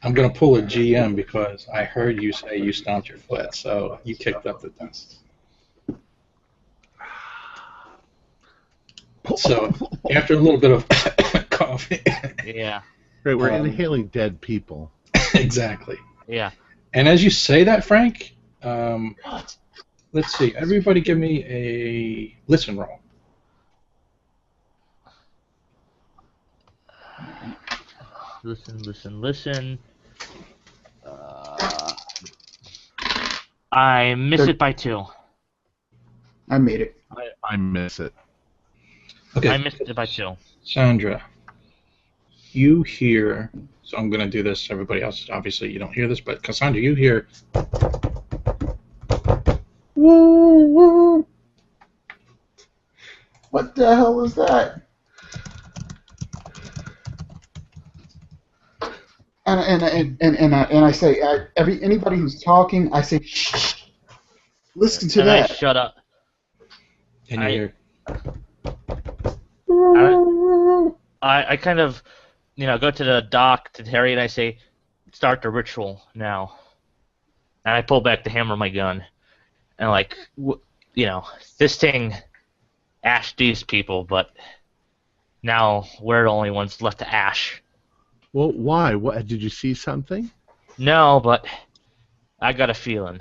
I'm going to pull a GM because I heard you say you stomped your foot, so you kicked up the dust. So, after a little bit of coffee, Yeah, Right, we're Um, inhaling dead people. exactly. yeah. And as you say that, Frank, let's see. Everybody give me a listen roll. Listen. I miss it by 2. I made it. I miss it. Okay, I missed it by 2. Sandra, you hear, so I'm going to do this, everybody else, obviously you don't hear this, but Cassandra, you hear, Woo, woo. What the hell is that? And I say anybody who's talking, I say shh. Listen to And I that. shut up. and you I- hear, I kind of, go to the dock to Harry and I say, "Start the ritual now." And I pull back the hammer of my gun, and this thing ashed these people, but now we're the only ones left to ash. Well, why? What? Did you see something? No, but I got a feeling.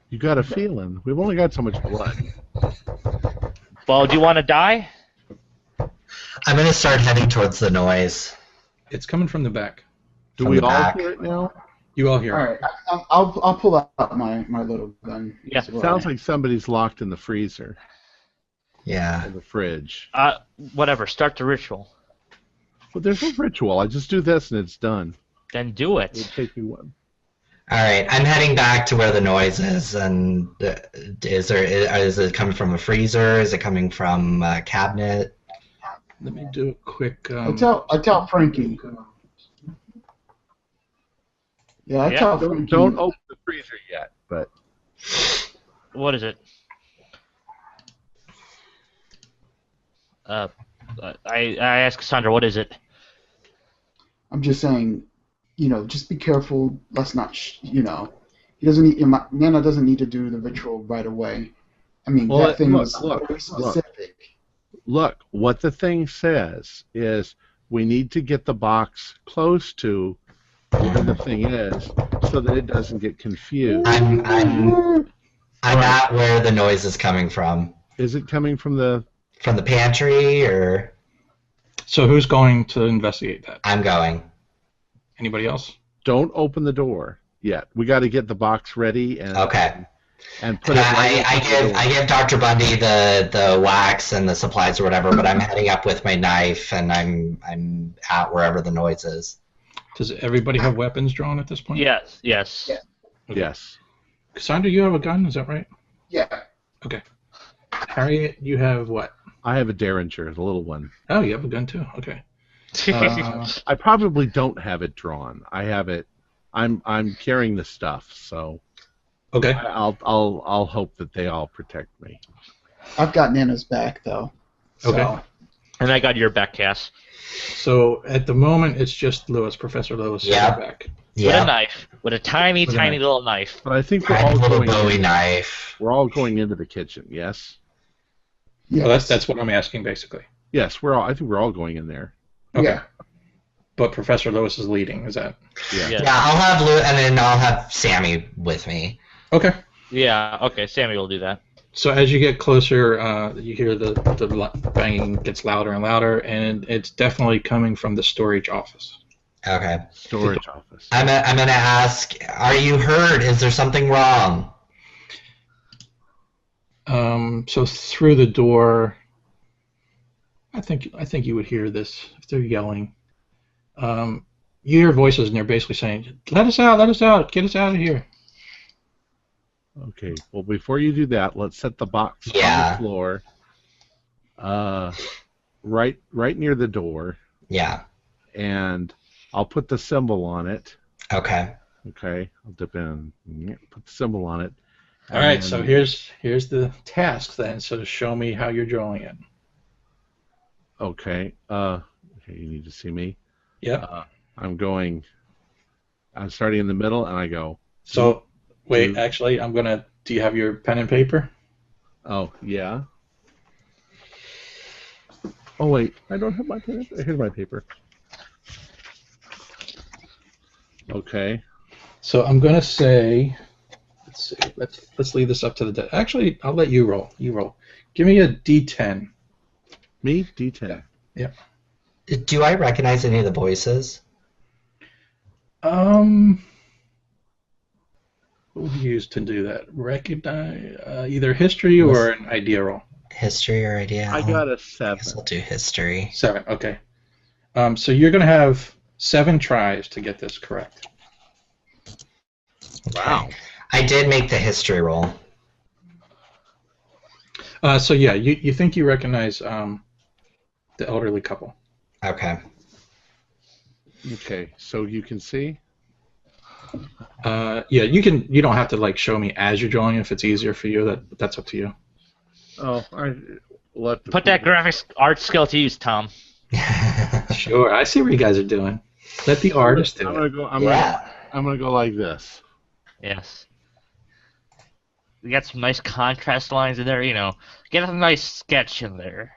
You got a feeling. We've only got so much blood. Well, do you want to die? I'm gonna start heading towards the noise. it's coming from the back. Do From we the all back. hear it now? You all hear All it. right, I'll pull out my little gun. Yeah, as well. Sounds like somebody's locked in the freezer Yeah. or the fridge. Whatever. Start the ritual. Well, there's no ritual. I just do this and it's done. Then do It'll it. take me one. All right. I'm heading back to where the noise is, and is it coming from a freezer? Is it coming from a cabinet? Let me do a quick. I tell Frankie. Yeah, I Yeah, tell Frankie. Don't open the freezer yet, but What is it? I asked Cassandra, what is it? I'm just saying, just be careful. Let's not, he doesn't need, Nana doesn't need to do the ritual right away. I mean, Well, that thing look, was look, very look. specific. Look, what the thing says is we need to get the box close to where the thing is so that it doesn't get confused. I'm not where the noise is coming from. Is it coming from the... From the pantry, or? So who's going to investigate that? I'm going. Anybody else? Don't open the door yet. We got to get the box ready and Okay. and put it right I give Dr. Bundy the wax and the supplies or whatever, but I'm heading up with my knife and I'm at wherever the noise is. Does everybody have weapons drawn at this point? Yes. Yeah. Okay. Yes. Cassandra, you have a gun, is that right? Yeah. Okay. Harriet, you have what? I have a Derringer, the little one. Oh, you have a gun too. Okay. I probably don't have it drawn. I have it. I'm carrying the stuff, so Okay. I'll hope that they all protect me. I've got Nana's back though. Okay. So, And I got your back, Cass. So at the moment, it's just Lewis, Professor Lewis. Yeah. Back. With a Yeah. knife. With a tiny, With a tiny knife. little knife. But I think we're Tiny all little going. Bowie knife. We're all going into the kitchen. Yes. yeah. Well, that's what I'm asking basically. Yes, we're all. I think we're all going in there. Okay. Yeah. But Professor Lewis is leading. Is that? Yeah. Yeah. Yeah, I'll have Lou, and then I'll have Sammy with me. Okay. Yeah, okay, Sammy will do that. So as you get closer, you hear the banging gets louder and louder, and it's definitely coming from the storage office. Okay. Storage office. I'm gonna ask, are you hurt? Is there something wrong? So through the door, I think you would hear this if they're yelling. You hear voices, and they're basically saying, "Let us out! Get us out of here!" Okay. Well, before you do that, let's set the box on Yeah. the floor. Right near the door, Yeah. and I'll put the symbol on it. Okay. Okay. I'll dip in. Put the symbol on it. All right. and So here's the task then. So show me how you're drawing it. Okay. Okay. You need to see me. Yep. I'm starting in the middle, and I go. So wait, actually, do you have your pen and paper? Oh, yeah. Oh, wait. I don't have my pen. Here's my paper. Okay. So I'm gonna say, let's see, let's leave this up to the. Actually, I'll let you roll. You roll. Give me a D10. Me? D10. Do I recognize any of the voices? What would you use to do that? Recognize either history or an idea roll. History or idea? I got a I 7. guess I'll do history. 7. Okay. So you're gonna have 7 tries to get this correct. Wow. I did make the history roll. So yeah, you think you recognize the elderly couple. Okay. Okay. So you can see? Yeah, you don't have to like show me as you're drawing if it's easier for you. That's up to you. Oh, Put that graphics art skill to use, Tom. Sure, I see what you guys are doing. Let the artist do I'm it. gonna go. I'm gonna go like this. Yes. We got some nice contrast lines in there, Get a nice sketch in there.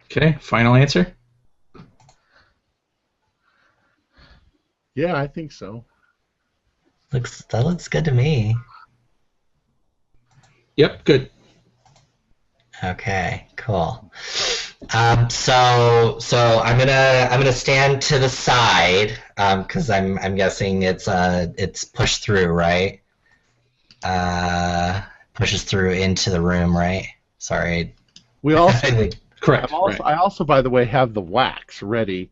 Okay, final answer. Yeah, I think so. That looks good to me. Yep, good. Okay, cool. So I'm gonna stand to the side because I'm guessing it's pushed through, right? Pushes through into the room, right? Sorry. We also. Correct. Right. I also, by the way, have the wax ready.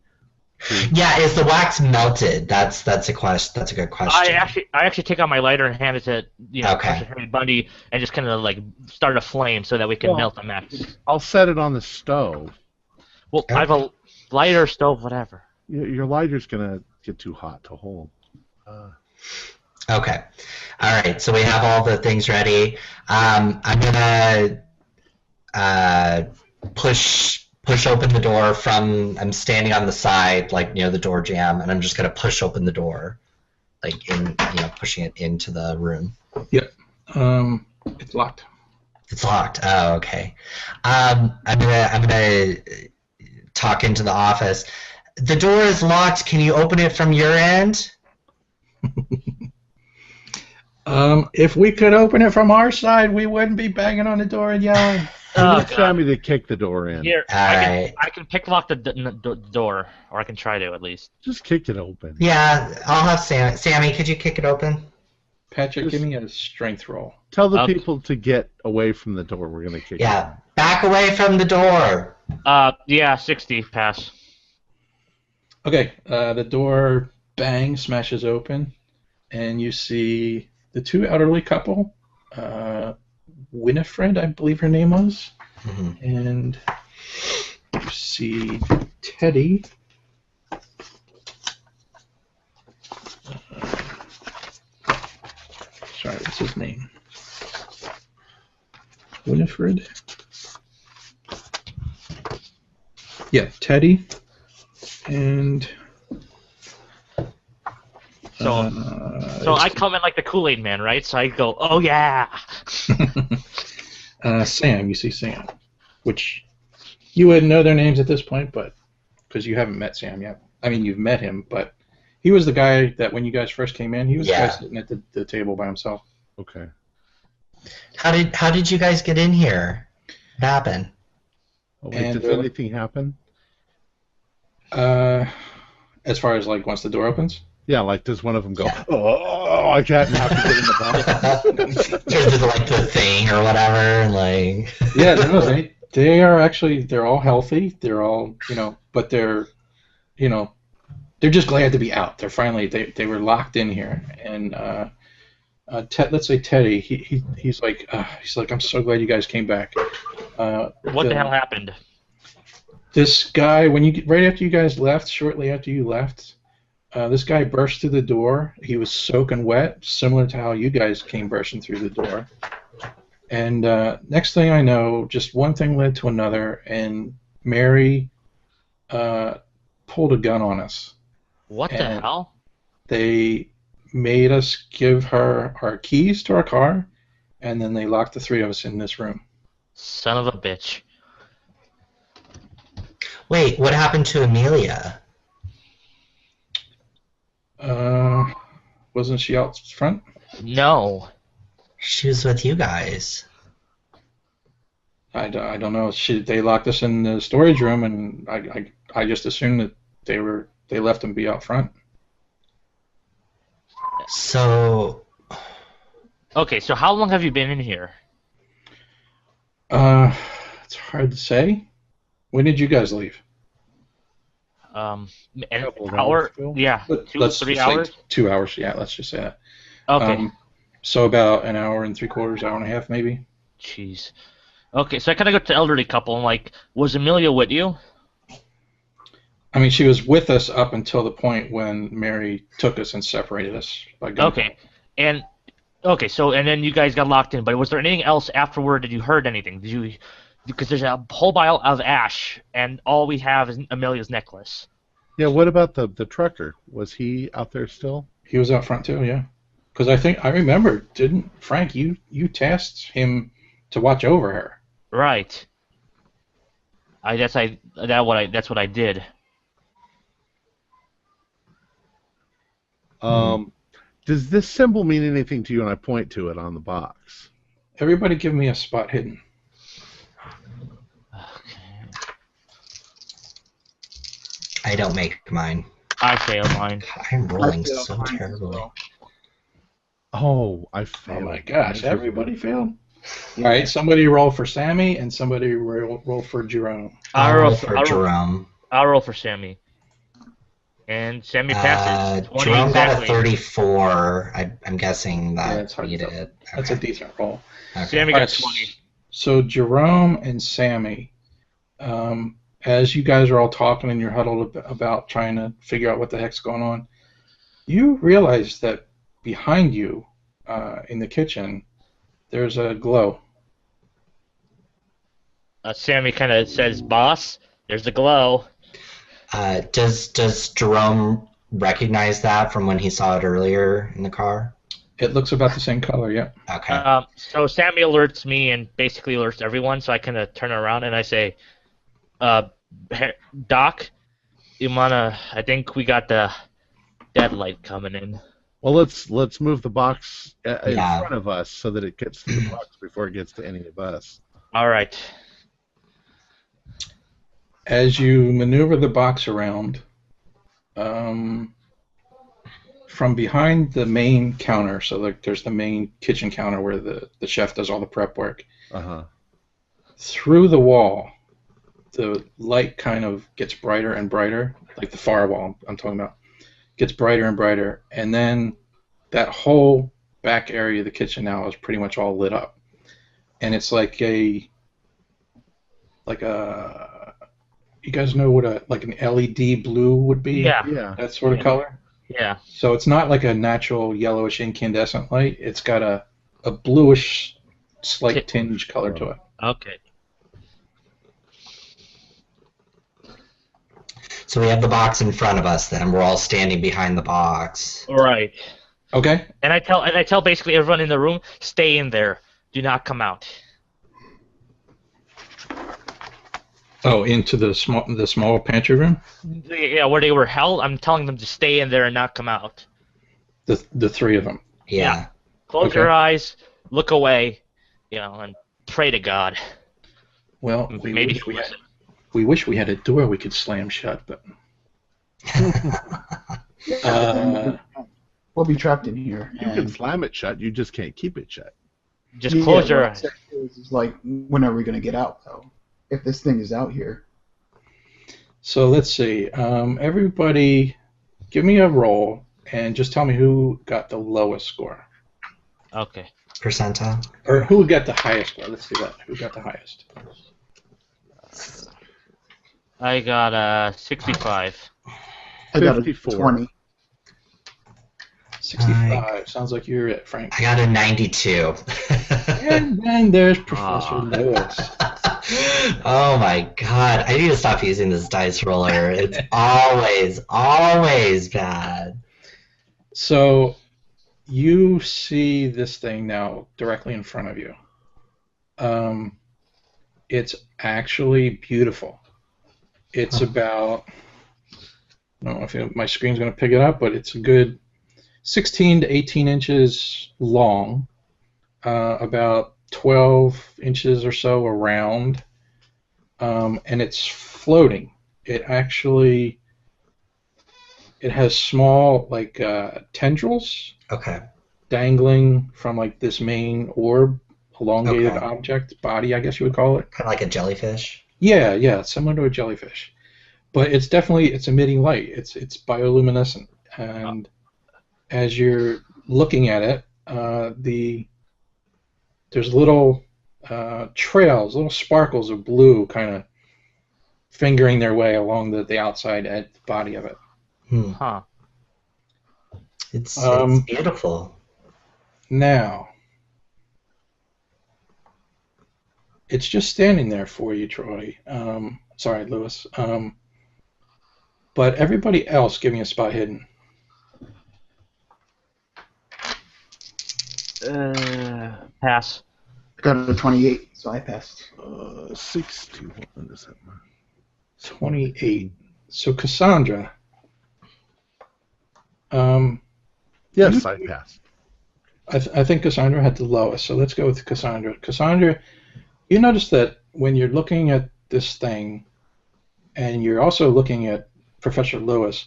Yeah, is the wax melted? That's a question. That's a good question. I actually take out my lighter and hand it to Okay. Professor Harry Bundy and just kind of like start a flame so that we can melt the match. I'll set it on the stove. Well, I have a lighter, stove, whatever. Your lighter's gonna get too hot to hold. Okay. All right. So we have all the things ready. I'm gonna push open the door from. I'm standing on the side, like near the door jamb, and I'm just gonna push open the door, like pushing it into the room. Yep. It's locked. It's locked. Oh, okay. I'm gonna talk into the office. The door is locked. Can you open it from your end? If we could open it from our side, we wouldn't be banging on the door and yelling. I need Sammy to kick the door in. Here, Alright. I can picklock the door, or I can try to at least. Just kick it open. Yeah, I'll have Sammy, could you kick it open? Patrick, give me a strength roll. Tell the Okay. people to get away from the door. We're going to kick it Yeah, back away from the door. Yeah, 60 pass. Okay, the door smashes open, and you see the two elderly couple, Winifred, I believe her name was, and you see Teddy. Sorry, what's his name? Winifred? Yeah, Teddy. And So I come in like the Kool-Aid Man, right? So I go, oh yeah. Sam, you see Sam, which you wouldn't know their names at this point, but because you haven't met Sam yet. I mean, you've met him, but he was the guy that when you guys first came in, he was the guy sitting at the table by himself. Okay. How did you guys get in here? What happened? Oh, wait, does anything happen? As far as like once the door opens? Yeah, like does one of them go, oh, I can't have to get in the box. Turns into like the thing or whatever, and like. Yeah, no, they are actually, they're all healthy. They're all, but they're just glad to be out. They're finally, they were locked in here, and let's say Teddy, he's like, I'm so glad you guys came back. What the hell happened? This guy, right after you guys left, shortly after you left, this guy burst through the door. He was soaking wet, similar to how you guys came bursting through the door. And next thing I know, just one thing led to another, and Mary pulled a gun on us. What the hell? They made us give her our keys to our car, and then they locked the three of us in this room. Son of a bitch. Wait, what happened to Amelia? Wasn't she out front? No. She was with you guys. I don't know. They locked us in the storage room, and I just assumed that they left them be out front. So. Okay, so how long have you been in here? It's hard to say. When did you guys leave? An Couple of hour? hours ago. Yeah, Let's 3 just say hours? 2 hours. Yeah, let's just say that. Okay. So about an hour and 3/4, hour and a half, maybe. Jeez. Okay, so I kind of go to the elderly couple and like, was Amelia with you? I mean, she was with us up until the point when Mary took us and separated us by gun. Okay, and then you guys got locked in. But was there anything else afterward? Did you heard anything? Did you? Because there's a whole pile of ash, and all we have is Amelia's necklace. Yeah, what about the trucker? Was he out there still? He was out front too, yeah. Because I remember, didn't Frank? You tasked him to watch over her. Right. That's what I did. Does this symbol mean anything to you? And I point to it on the box. Everybody, give me a spot hidden. I don't make mine. I failed mine. I'm rolling so terribly. Oh, I Oh failed. my gosh, everybody failed. All right, somebody roll for Sammy and somebody roll for Jerome. I'll roll for Jerome. I'll roll for Sammy. And Sammy passes. 20 Jerome got a exactly. 34. I'm guessing Yeah, that it's hard you to did. That's a decent roll. Okay. Sammy All got right, 20. So Jerome and Sammy, as you guys are all talking and you're huddled about trying to figure out what the heck's going on, you realize that behind you, in the kitchen, there's a glow. Sammy kind of says, "Boss, there's the glow." Does Jerome recognize that from when he saw it earlier in the car? It looks about the same color, yeah. Okay. So Sammy alerts me and basically alerts everyone. So I kind of turn around and I say, Doc, I think we got the deadlight coming in. Well, let's move the box in Yeah. front of us so that it gets to the box before it gets to any of us. All right. As you maneuver the box around, from behind the main counter, so like there's the main kitchen counter where the chef does all the prep work. Through the wall, the light kind of gets brighter and brighter, like the far wall I'm talking about, gets brighter and brighter, and then that whole back area of the kitchen now is pretty much all lit up, and it's like a you guys know what an LED blue would be? Yeah. That sort of color. Yeah. So it's not like a natural yellowish incandescent light. It's got a bluish slight tinge color to it. Okay. So we have the box in front of us. Then we're all standing behind the box. All right. Okay. And I tell basically everyone in the room, stay in there. Do not come out. Oh, into the small pantry room? Yeah, where they were held. I'm telling them to stay in there and not come out. The three of them. Yeah. Close Okay. your eyes, look away, and pray to God. Well, Maybe we wish we had a door we could slam shut, but We'll be trapped in here. You can slam it shut. You just can't keep it shut. just close your what eyes. I'm saying is like, when are we going to get out, though? If this thing is out here. so let's see. Everybody, give me a roll and just tell me who got the lowest score. Okay. Percentile. Or who got the highest score? Let's see that. Who got the highest? I got 65. I got a 54. 20. 65. Sounds like you're it, Frank. I got a 92. And then there's Professor Lewis. Oh my god. I need to stop using this dice roller. It's always bad. So you see this thing now directly in front of you. It's actually beautiful. It's about, I don't know if my screen's going to pick it up, but it's a good 16 to 18 inches long, about 12 inches or so around, and it's floating. It has small tendrils Okay. dangling from like this main orb, elongated Okay. object, body, I guess you would call it. Kind of like a jellyfish. Yeah, similar to a jellyfish, but it's emitting light. It's bioluminescent, and as you're looking at it, there's little trails, little sparkles of blue, kind of fingering their way along the outside body of it. Huh. It's Um, beautiful. Now, it's just standing there for you, Troy. Sorry, Lewis. But everybody else, give me a spot hidden. Pass. I got a 28, so I passed. 61 is that one? 28. So Cassandra. Yes, I passed. I think Cassandra had the lowest, so let's go with Cassandra. Cassandra, you notice that when you're looking at this thing, and you're also looking at Professor Lewis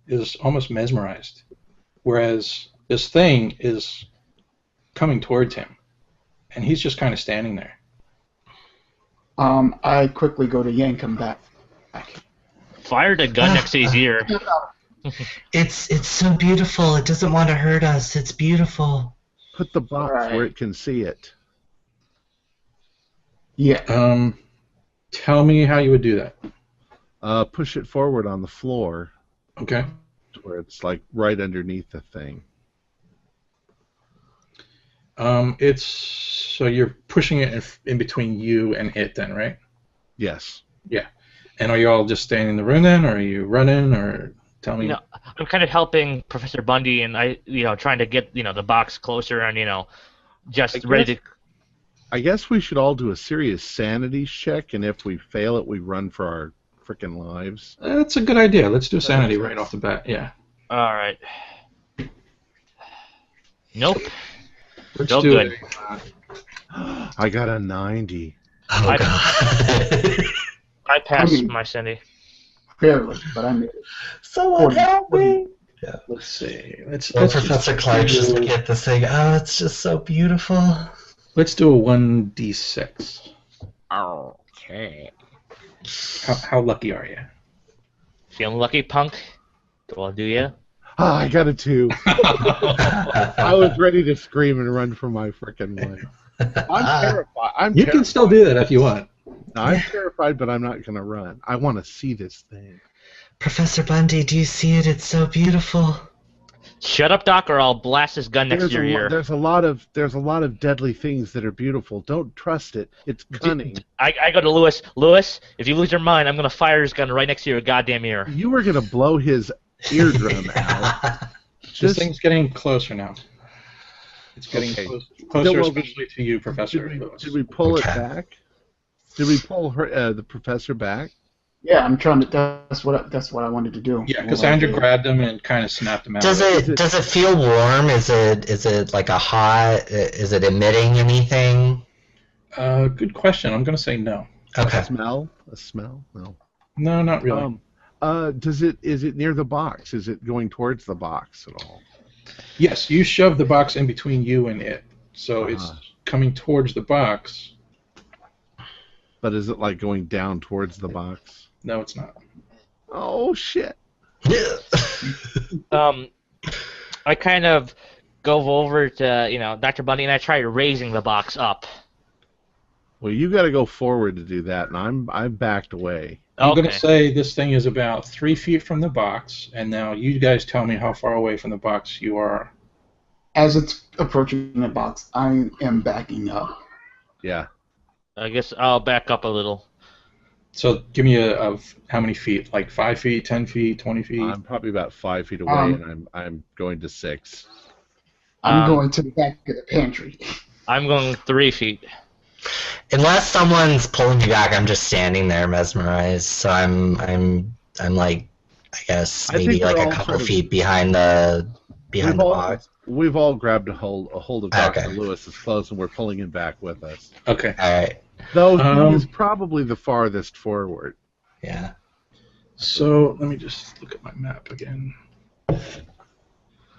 is almost mesmerized, whereas this thing is coming towards him, and he's just kind of standing there. I quickly go to yank him back. Fired a gun next to his ear. It's so beautiful. It doesn't want to hurt us. It's beautiful. Put the box Alright. where it can see it. Yeah. Tell me how you would do that. Push it forward on the floor Okay. to where it's like right underneath the thing. So you're pushing it in between you and it, then, right? Yes. Yeah. And are you all just staying in the room then, or are you running, or Tell me. I'm kind of helping Professor Bundy, and trying to get the box closer, and just ready to. I guess we should all do a serious sanity check, and if we fail it, we run for our frickin' lives. That's a good idea. Let's do sanity right off the bat. Yeah. All right. Nope. Let's No do good. I got a 90. Oh, God. I passed my Cindy. Barely, but I made it. Someone help me! Let's see. Let's Professor Clark just look at this thing. Oh, it's just so beautiful. Let's do a 1d6. Okay. How lucky are you? Feeling lucky, punk? Well, do you? Ah, I got a 2. I was ready to scream and run for my frickin' life. I'm terrified. You can still do that if you want. I'm terrified, but I'm not going to run. I want to see this thing. Professor Bundy, do you see it? It's so beautiful. Shut up, Doc, or I'll blast this gun next to your ear. There's a lot of deadly things that are beautiful. Don't trust it. It's cunning. I go to Lewis. Lewis, if you lose your mind, I'm going to fire this gun right next to your goddamn ear. You were going to blow his eardrum out. This thing's getting closer now. It's getting closer, especially to you, Professor Lewis. Did we pull it back? Did we pull the professor back? Yeah, I'm trying to. That's what I wanted to do. Yeah, Cassandra grabbed him and kind of snapped him out. Does it feel warm? Is it like a hot? Is it emitting anything? Good question. I'm going to say no. Okay. A smell? No. No, not really. Is it near the box? Is it going towards the box at all? Yes, you shoved the box in between you and it, so it's coming towards the box. But is it like going down towards the box? No, it's not. Oh shit! I kind of go over to Dr. Bundy, and I try raising the box up. Well, you got to go forward to do that, and I'm backed away. I'm going to say this thing is about 3 feet from the box, and now you guys tell me how far away from the box you are. As it's approaching the box, I am backing up. Yeah. I guess I'll back up a little. So give me of how many feet? Like 5 feet, 10 feet, 20 feet? I'm probably about 5 feet away, and I'm going to 6. I'm going to the back of the pantry. I'm going 3 feet. Unless someone's pulling me back, I'm just standing there mesmerized. So I'm like, I guess maybe like a couple feet behind the box. We've all grabbed a hold of Dr. Lewis's clothes, and we're pulling him back with us. Okay. All right. Though he is probably the farthest forward. Yeah. So let me just look at my map again.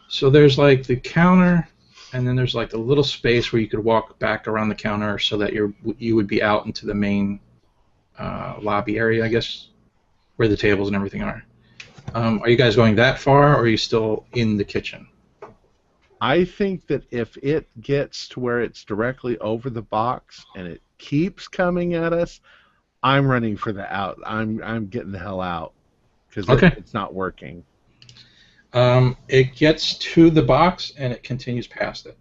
So there's like the counter, and then there's like the little space where you could walk back around the counter so that you would be out into the main lobby area, I guess, where the tables and everything are. Are you guys going that far, or are you still in the kitchen? I think that if it gets to where it's directly over the box and it keeps coming at us, I'm running for the out. I'm getting the hell out because it's not working. It gets to the box and it continues past it.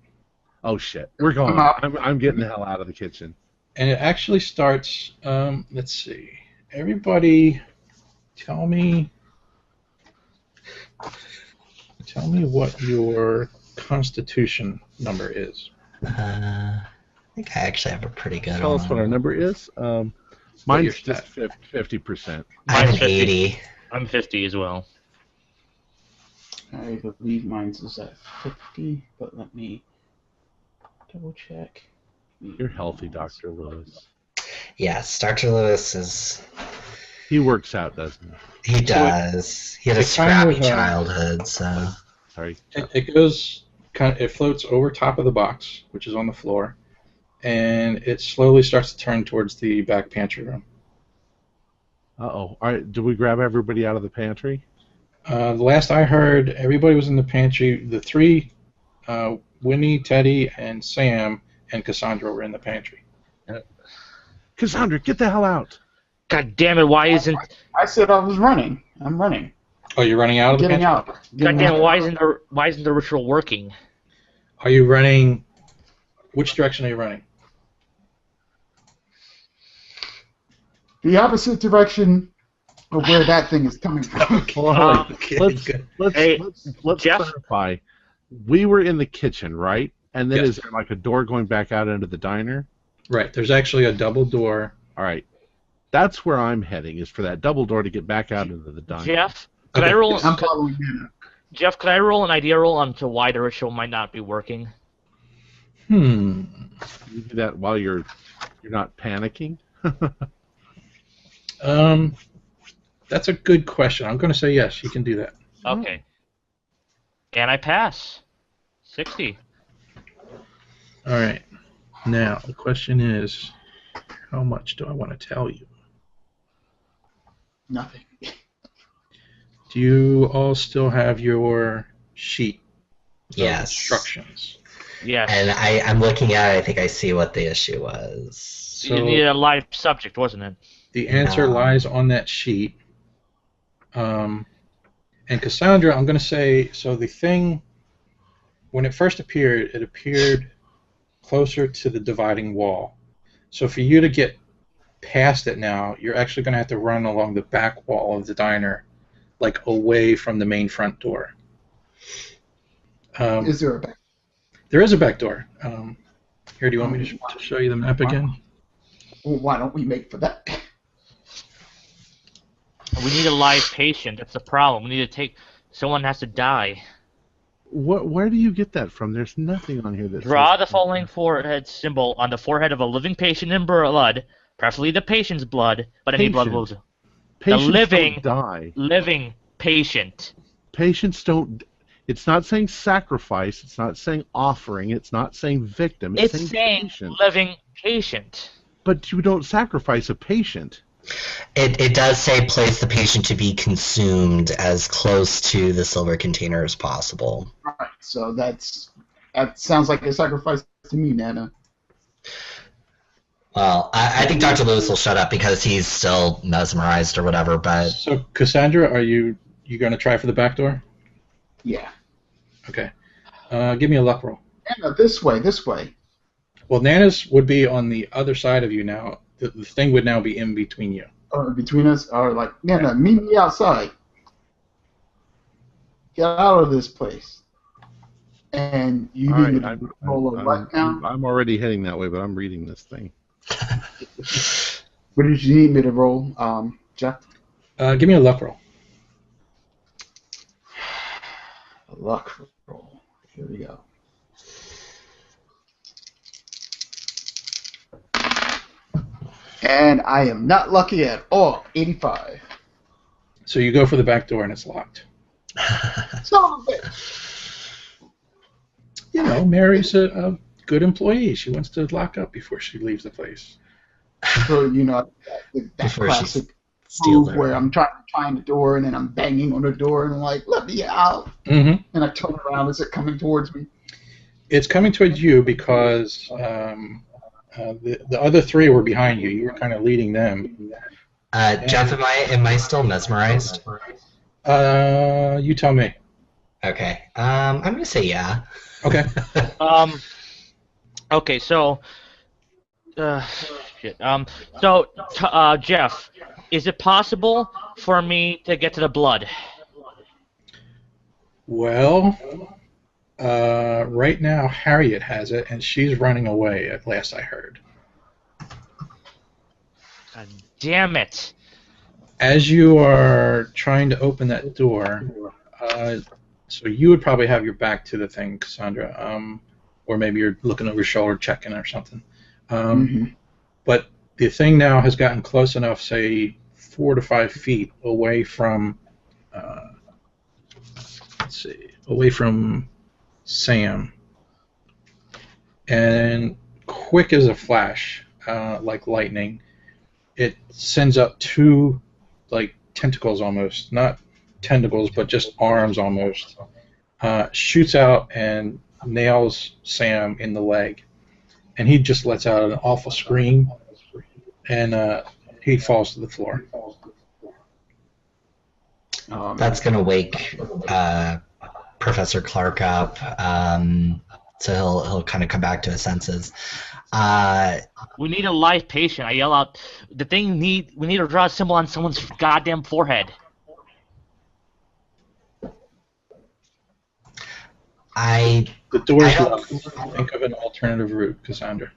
Oh shit, we're going. I'm getting the hell out of the kitchen. And it actually starts. Let's see. Everybody, tell me what your Constitution number is. I think I actually have a pretty good one. Tell us what our number is. Mine's just 50%. I'm 80. I'm 50 as well. I believe mine's is at 50, but let me double check. You're healthy, Dr. Lewis. Yes, Dr. Lewis is... He works out, doesn't he? He does. He had a scrappy childhood, so... Sorry. It goes it floats over top of the box, which is on the floor, and it slowly starts to turn towards the back pantry room. Uh-oh. All right, did we grab everybody out of the pantry? The last I heard, everybody was in the pantry. The three, Winnie, Teddy, and Sam, and Cassandra were in the pantry. Cassandra, get the hell out! God damn it! Why isn't? I said I was running. I'm running. Oh, you're running out of the pantry? Out. God damn it! Why isn't the ritual working? Are you running? Which direction are you running? The opposite direction of where that thing is coming from. Okay, let's good. Hey, let's Jeff? clarify. We were in the kitchen, right? And then Yes. is there like a door going back out into the diner? Right. There's actually a double door. All right. That's where I'm heading, is for that double door to get back out into the diner. Jeff, could Okay. I roll? I'm following Nana. Jeff, could I roll an idea roll onto why the ritual might not be working? Hmm. You do that while you're not panicking? That's a good question. I'm going to say yes. You can do that. Okay. And I pass. 60. All right. Now the question is, how much do I want to tell you? Nothing. Do you all still have your sheet of Yes. instructions? Yes. And I'm looking at it. I think I see what the issue was. So you needed a live subject, wasn't it? the answer lies on that sheet. And Cassandra, I'm going to say, so the thing, when it first appeared, it appeared closer to the dividing wall. So for you to get past it now, you're actually going to have to run along the back wall of the diner, like away from the main front door. Is there a back? There is a back door. Here, do you want me to show you the map again? Well, why don't we make for that? We need a live patient. That's the problem. We need to take. Someone has to die. Where do you get that from? There's nothing on here that Draw says the following forehead symbol on the forehead of a living patient in blood, preferably the patient's blood, but any blood will do. Patients living- don't die. Living patient. Patients don't. It's not saying sacrifice. It's not saying offering. It's not saying victim. It's saying saying patient. living patient. But you don't sacrifice a patient. It does say place the patient to be consumed as close to the silver container as possible. Right. So that sounds like a sacrifice to me, Nana. Well, I think Dr. Lewis will shut up because he's still mesmerized or whatever, but So Cassandra, are you going to try for the back door? Yeah. Okay. Give me a luck roll. Nana, this way. Well, Nana's would be on the other side of you now. The thing would now be in between you. Or between us, or like, Nana, meet me outside. Get out of this place. And you All need right, to roll a what now? I'm already heading that way, but I'm reading this thing. What did you need me to roll, Jeff? Give me a luck roll. A luck roll. Here we go. And I am not lucky at all. 85. So you go for the back door and it's locked. Son of a bitch. You know, Mary's a good employee. She wants to lock up before she leaves the place. So, you know, that Before she classic steals move where I'm trying to find the door and then I'm banging on the door and I'm like, let me out. Mm-hmm. And I turn around. Is it coming towards me? It's coming towards you because the other three were behind you. You were kind of leading them. Jeff, am I still mesmerized? You tell me. Okay. I'm gonna say yeah. Okay. Okay, so, shit. Jeff, is it possible for me to get to the blood? Well, right now Harriet has it, and she's running away. At last I heard. God damn it! As you are trying to open that door, so you would probably have your back to the thing, Cassandra, or maybe you're looking over your shoulder checking or something. But the thing now has gotten close enough, say 4 to 5 feet away from, away from Sam, and quick as a flash, like lightning, it sends up 2 like tentacles almost, not tentacles, but just arms almost, shoots out and nails Sam in the leg, and he just lets out an awful scream, and he falls to the floor. That's gonna wake Professor Clark up. so he'll kind of come back to his senses. We need a live patient. I yell out, we need to draw a symbol on someone's goddamn forehead. The door's locked. Think of an alternative route, Cassandra.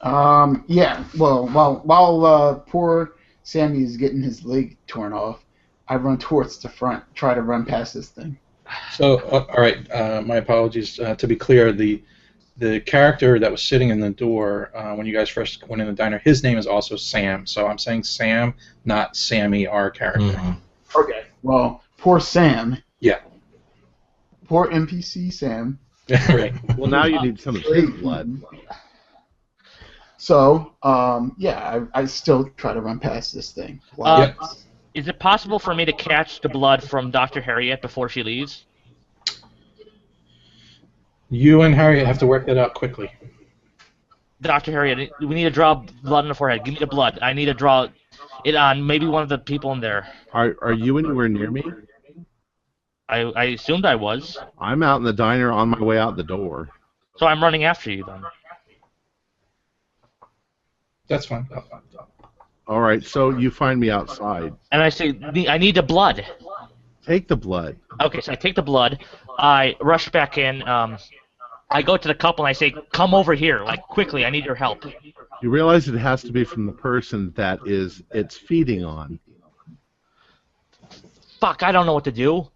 Yeah. Well, while poor Sammy is getting his leg torn off, I run towards the front, try to run past this thing. So, all right. My apologies. To be clear, the character that was sitting in the door when you guys first went in the diner, his name is also Sam. So I'm saying Sam, not Sammy, our character. Mm-hmm. Okay. Well, poor Sam. Yeah. Poor NPC Sam. Right. Well, now you need some of his blood. So, yeah, I still try to run past this thing. Yep. Is it possible for me to catch the blood from Dr. Harriet before she leaves? You and Harriet have to work that out quickly. Dr. Harriet, we need to draw blood on the forehead. Give me the blood. I need to draw it on maybe one of the people in there. Are you anywhere near me? I assumed I was. I'm out in the diner on my way out the door. So I'm running after you then. That's fine. All right, so you find me outside. And I say, I need the blood. Take the blood. Okay, so I take the blood. I rush back in. I go to the couple and I say, come over here, like, quickly. I need your help. You realize it has to be from the person that it's feeding on. Fuck, I don't know what to do.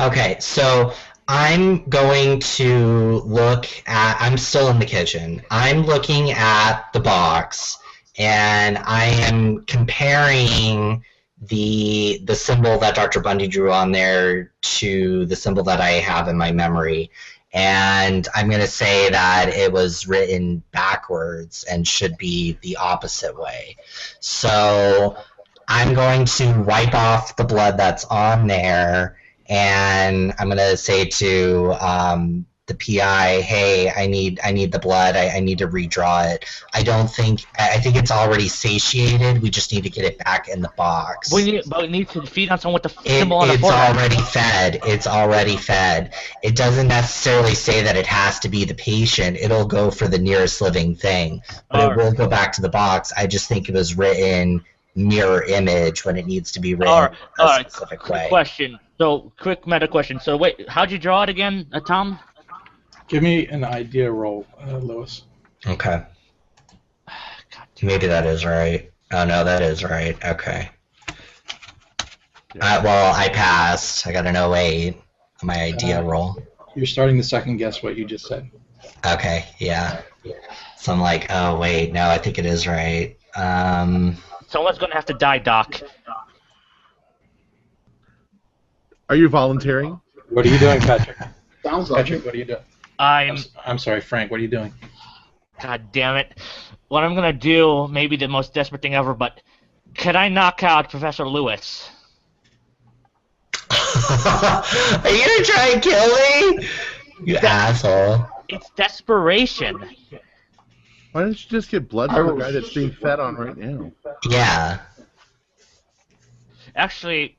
Okay, so I'm going to look at. I'm still in the kitchen. I'm looking at the box, and I am comparing the symbol that Dr. Bundy drew on there to the symbol that I have in my memory. And I'm going to say that it was written backwards and should be the opposite way. So I'm going to wipe off the blood that's on there, and I'm going to say to the PI, hey, I need the blood. I need to redraw it. I think it's already satiated. We just need to get it back in the box. But we need to feed on someone with the symbol on the forehead. It's already fed. It doesn't necessarily say that it has to be the patient. It'll go for the nearest living thing. But it will go back to the box. I just think it was written mirror image when it needs to be written a specific way. Question. So, quick meta question. So, wait, how'd you draw it again, Tom? Give me an idea roll, Lewis. Okay. Maybe that is right. Oh, no, that is right. Okay. Well, I passed. I got an 08 on my idea roll. You're starting to second guess what you just said. Okay, yeah. So I'm like, oh, wait, no, I think it is right. Someone's going to have to die, Doc. Are you volunteering? What are you doing, Patrick? Sounds like Patrick, it. what are you doing? I'm sorry, Frank, what are you doing? God damn it. What I'm going to do, maybe the most desperate thing ever, but could I knock out Professor Lewis? Are you going to try and kill me? You asshole. It's desperation. Why don't you just get blood from the guy that's being fed on right now? Yeah. Actually,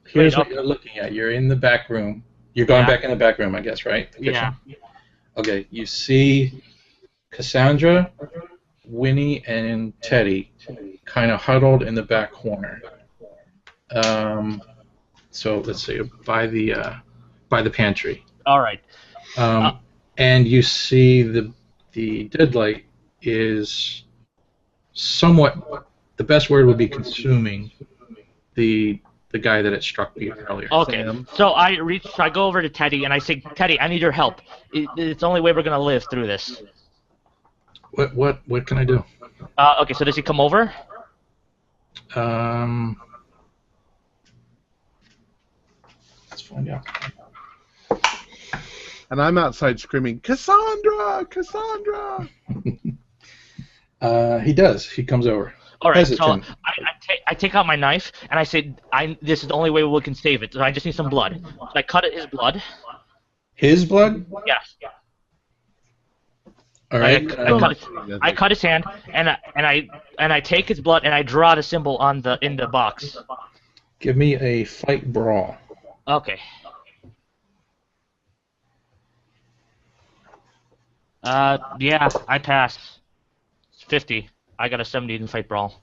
here's what you're looking at. You're in the back room. You're going back in the back room, I guess, right? Yeah. Okay, you see Cassandra, Winnie, and Teddy kind of huddled in the back corner. So let's see, by the pantry. All right. And you see the deadlight is somewhat, the best word would be consuming the guy that it struck me earlier. Okay, so I go over to Teddy and I say, Teddy, I need your help. It's the only way we're gonna live through this. What can I do? Okay, so does he come over? Let's find out. And I'm outside screaming, Cassandra! Cassandra! He does. He comes over. All right, Hesitant. so I take out my knife and I say, this is the only way we can save it. So I just need some blood. So I cut his blood. His blood? Yes. All right. I cut his hand and I take his blood and I draw the symbol in the box. Give me a fight brawl. Okay. Yeah, I pass. It's 50. I got a 70 in fight brawl.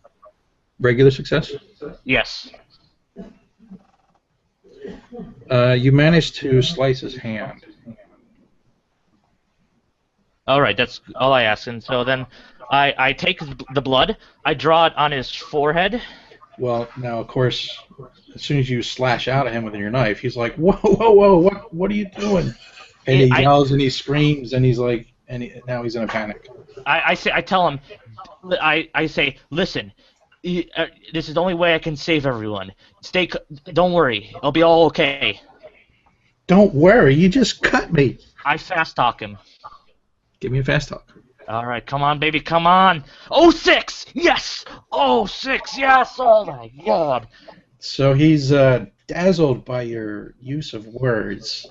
Regular success. Yes. You managed to slice his hand. All right, that's all I ask. And so then I take the blood, I draw it on his forehead. Well, now of course, as soon as you slash out at him with your knife, he's like, "Whoa, whoa, whoa! What are you doing?" And he yells and he screams and he's like, now he's in a panic. I tell him, I say, listen, this is the only way I can save everyone. Don't worry, it'll be all okay. Don't worry, you just cut me. I fast talk him. Give me a fast talk. All right, come on, baby, come on. 06, yes. 06, yes. Oh my God. So he's dazzled by your use of words.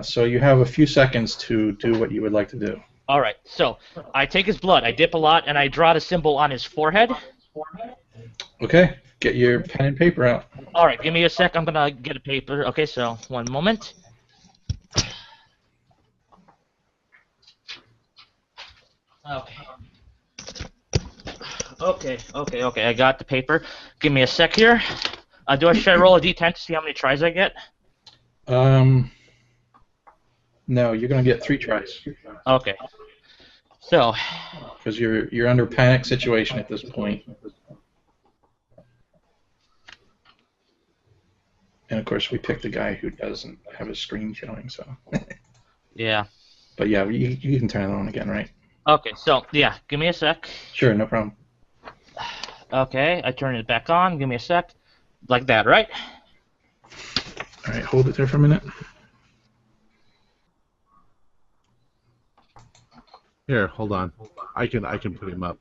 So you have a few seconds to do what you would like to do. All right, so I take his blood, I dip a lot, and I draw the symbol on his forehead. Okay, get your pen and paper out. All right, give me a sec. I'm gonna get a paper. Okay, so 1 moment. Okay. I got the paper. Give me a sec here. Should I roll a d10 to see how many tries I get? No, you're gonna get 3 tries. Okay. So. Because you're under panic situation at this point. And of course, we picked the guy who doesn't have his screen showing, so. Yeah. But yeah, you can turn it on again, right? Okay, so yeah, give me a sec. Sure, no problem. Okay, I turn it back on. Give me a sec. Like that, right? All right, hold it there for a minute. Here, hold on. I can put him up.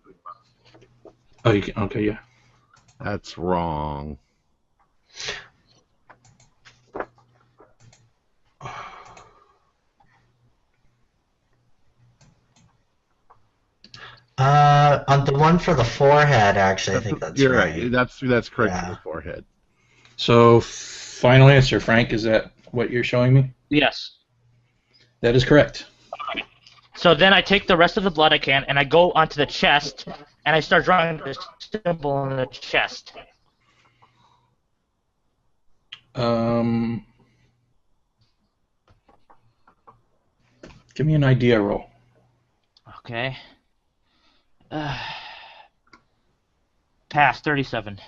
Oh, you can. Okay, yeah. That's wrong. On the one for the forehead, actually, I think that's You're right. That's correct Yeah. for the forehead. So, final answer, Frank. Is that what you're showing me? Yes. That is correct. So then I take the rest of the blood I can, and I go onto the chest, and I start drawing the symbol on the chest. Give me an idea roll. Okay. Pass, 37.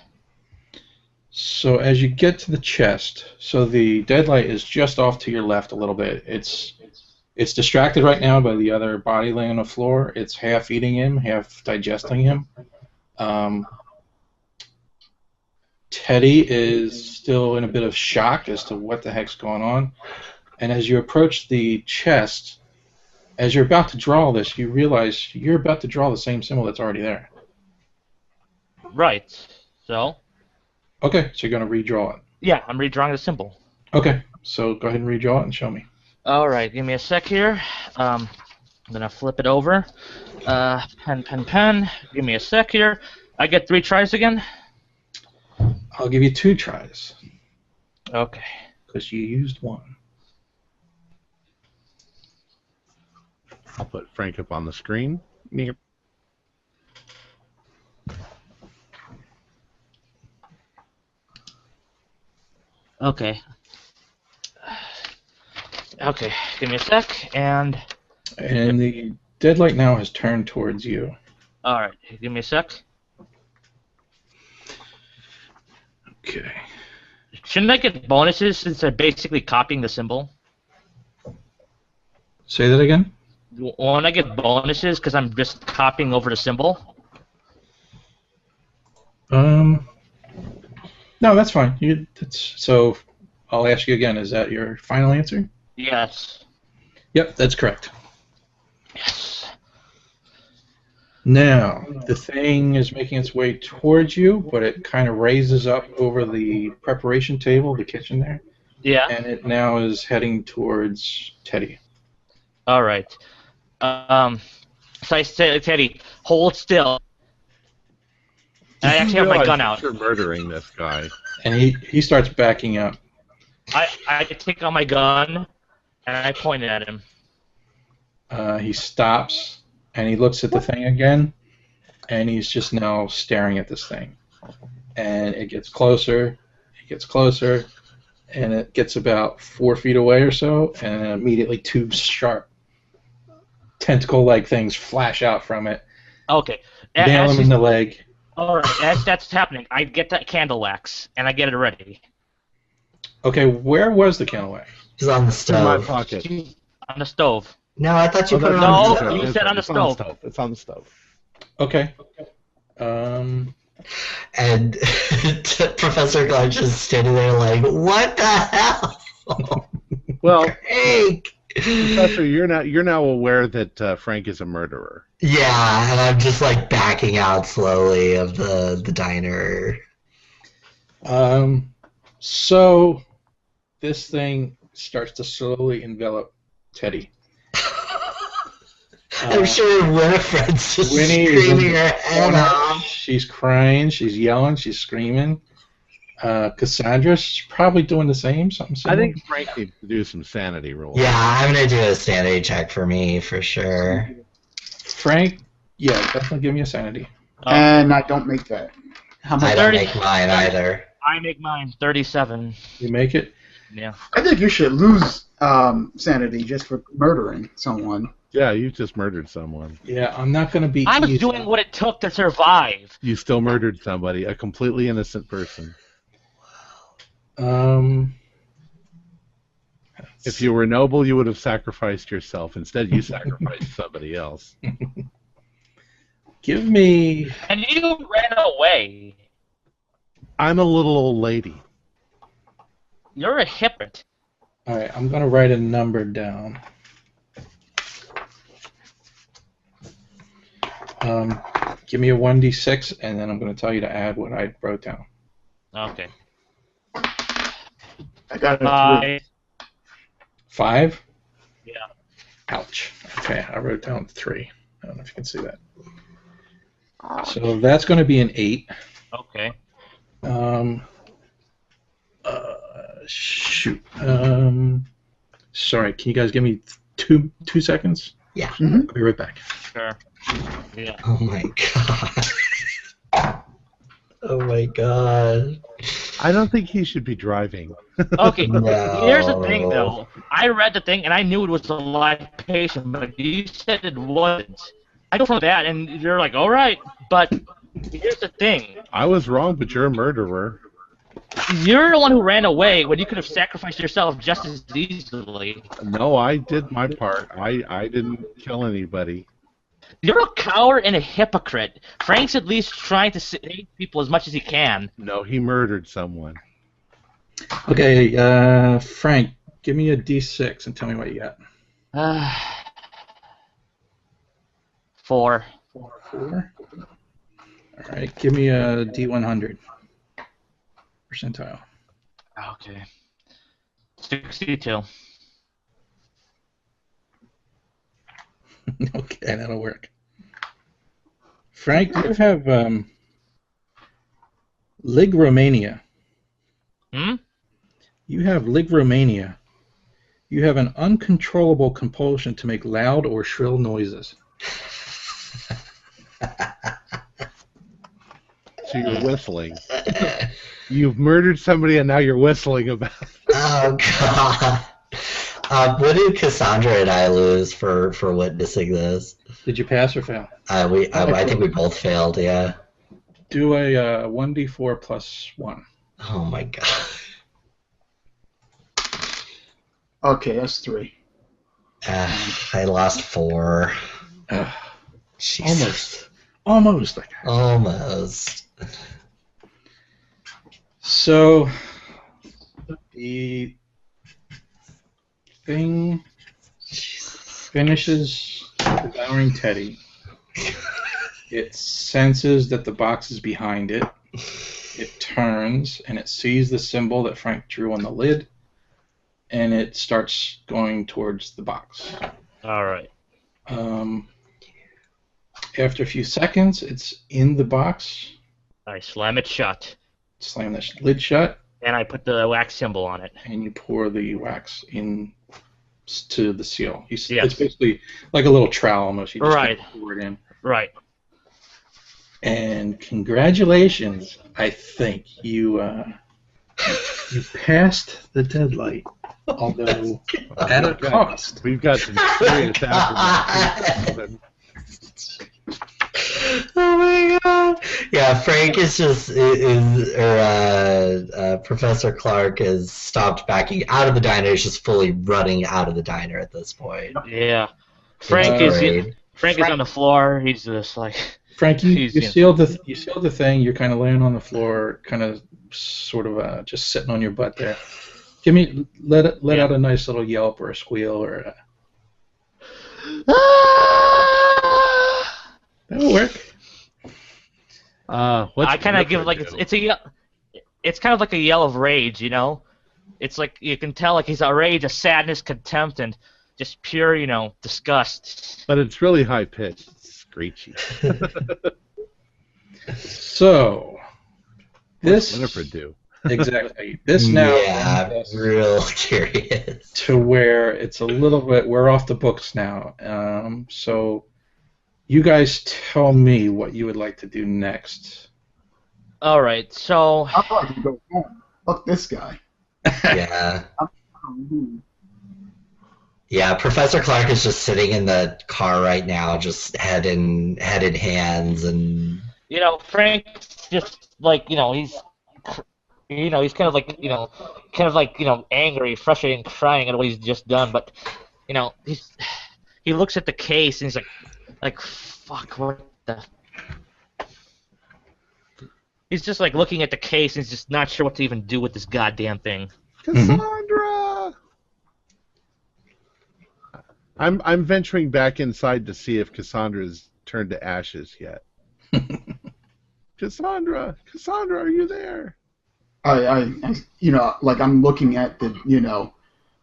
So as you get to the chest, so the deadlight is just off to your left a little bit. It's distracted right now by the other body laying on the floor. It's half eating him, half digesting him. Teddy is still in a bit of shock as to what the heck's going on. And as you approach the chest, as you're about to draw this, you realize you're about to draw the same symbol that's already there. Right. So? Okay, so you're going to redraw it. Yeah, I'm redrawing the symbol. Okay, so go ahead and redraw it and show me. All right, give me a sec here. I'm going to flip it over. Pen. Give me a sec here. I get 3 tries again? I'll give you 2 tries. Okay. Because you used 1. I'll put Frank up on the screen. Okay. Okay, give me a sec, and the deadlight now has turned towards you. all right, give me a sec. Okay. Shouldn't I get bonuses since they're basically copying the symbol? Say that again? Won't I get bonuses because I'm just copying over the symbol? No, that's fine. So I'll ask you again. Is that your final answer? Yes. Yep, that's correct. Yes. Now, the thing is making its way towards you, but it kind of raises up over the preparation table, the kitchen there. Yeah. And it now is heading towards Teddy. All right. So I say, Teddy, hold still. I actually have my gun out. You're murdering this guy. And he starts backing up. I take out my gun and I point it at him. He stops and he looks at the thing again, and he's just now staring at this thing. And it gets closer, and it gets about 4 feet away or so, and immediately 2 sharp tentacle-like things flash out from it. Okay. Nail him in the leg. All right, as that's happening, I get that candle wax, and I get it ready. Okay, where was the candle wax? It's on the In my stove. pocket. On the stove. No, I thought you put it that's on No, the the stove. you said on the It's stove. It's on the stove. Okay. And Professor Glenn just standing there like, what the hell? Well, Frank! Professor, you're now aware that Frank is a murderer. Yeah, and I'm just like backing out slowly of the diner. So this thing starts to slowly envelop Teddy. I'm sure Winifred's just Winnie is in screaming the her head corner. off. She's crying, she's yelling, she's screaming. Cassandra's probably doing the same, something I similar. think Frank needs to do some sanity rolls. Yeah, I'm gonna do a sanity check for me for sure. Frank, yeah, definitely give me a sanity. And I don't make that. How I much? don't 30. make mine either. I make mine 37. You make it? Yeah. I think you should lose sanity just for murdering someone. Yeah, you just murdered someone. Yeah, I'm not going to be I was easy. doing what it took to survive. You still murdered somebody, a completely innocent person. If you were noble, you would have sacrificed yourself. Instead, you sacrificed somebody else. Give me... And you ran away. I'm a little old lady. You're a hypocrite. Alright, I'm going to write a number down. Give me a 1d6, and then I'm going to tell you to add what I wrote down. Okay. I got a 3. 5? Yeah. Ouch. Okay, I wrote down 3. I don't know if you can see that. So that's going to be an 8. Okay. Shoot. Sorry, can you guys give me two seconds? Yeah. I'll be right back. Sure. Yeah. Oh my god. Oh my god. I don't think he should be driving. Okay. No. Here's the thing, though. I read the thing and I knew it was a live patient, but you said it wasn't. I go from that, and you're like, all right, but here's the thing. I was wrong, but you're a murderer. You're the one who ran away when you could have sacrificed yourself just as easily. No, I did my part. I didn't kill anybody. You're a coward and a hypocrite. Frank's at least trying to save people as much as he can. No, he murdered someone. Okay, Frank, give me a d6 and tell me what you got. 4. 4? Alright, give me a d100 percentile. Okay. 62. Okay, that'll work. Frank, you have Ligromania. Hmm? You have Ligromania. You have an uncontrollable compulsion to make loud or shrill noises. So you're whistling. You've murdered somebody and now you're whistling about it. Oh god. What did Cassandra and I lose for witnessing this? Did you pass or fail? I think we both failed, yeah. Do a 1d4 plus 1. Oh my god. Okay, that's 3. I lost 4. Jesus. Almost. Almost. So, the thing finishes devouring Teddy. It senses that the box is behind it. It turns and it sees the symbol that Frank drew on the lid, and it starts going towards the box. All right. After a few seconds, it's in the box. I slam it shut, Slam the lid shut, and I put the wax symbol on it. and you pour the wax inside to the seal. Yes. It's basically like a little trowel almost. You just Right. pour it in. Right. And congratulations, I think you passed the deadlight, although at a cost. We've got some serious aftermath. Oh my god! Yeah, Frank is Professor Clark has stopped backing out of the diner. He's just fully running out of the diner at this point. Yeah. Frank is on the floor. He's just like. Frank, you sealed the thing. You're kind of laying on the floor, kind of, sort of, just sitting on your butt there. Let out a nice little yelp or a squeal or. That'll work. I kind of give like it's kind of like a yell of rage, you know. It's like you can tell like he's a rage, a sadness, contempt, and just pure, you know, disgust. But it's really high pitched. Screechy. So, What's Winifred do? Exactly. This now. Yeah, I'm real curious. To where it's a little bit. We're off the books now. So, you guys tell me what you would like to do next. All right. So. I'd like to go home. Fuck this guy. Yeah. Yeah, Professor Clark is just sitting in the car right now, just head in hands, and you know, Frank's just like, you know, he's kind of like, you know, angry, frustrated, and crying at what he's just done. But, you know, he looks at the case and he's like, fuck, what the? He's just like looking at the case and he's just not sure what to even do with this goddamn thing. Cassandra! I'm venturing back inside to see if Cassandra's turned to ashes yet. Cassandra, are you there? I you know, like I'm looking at the, you know,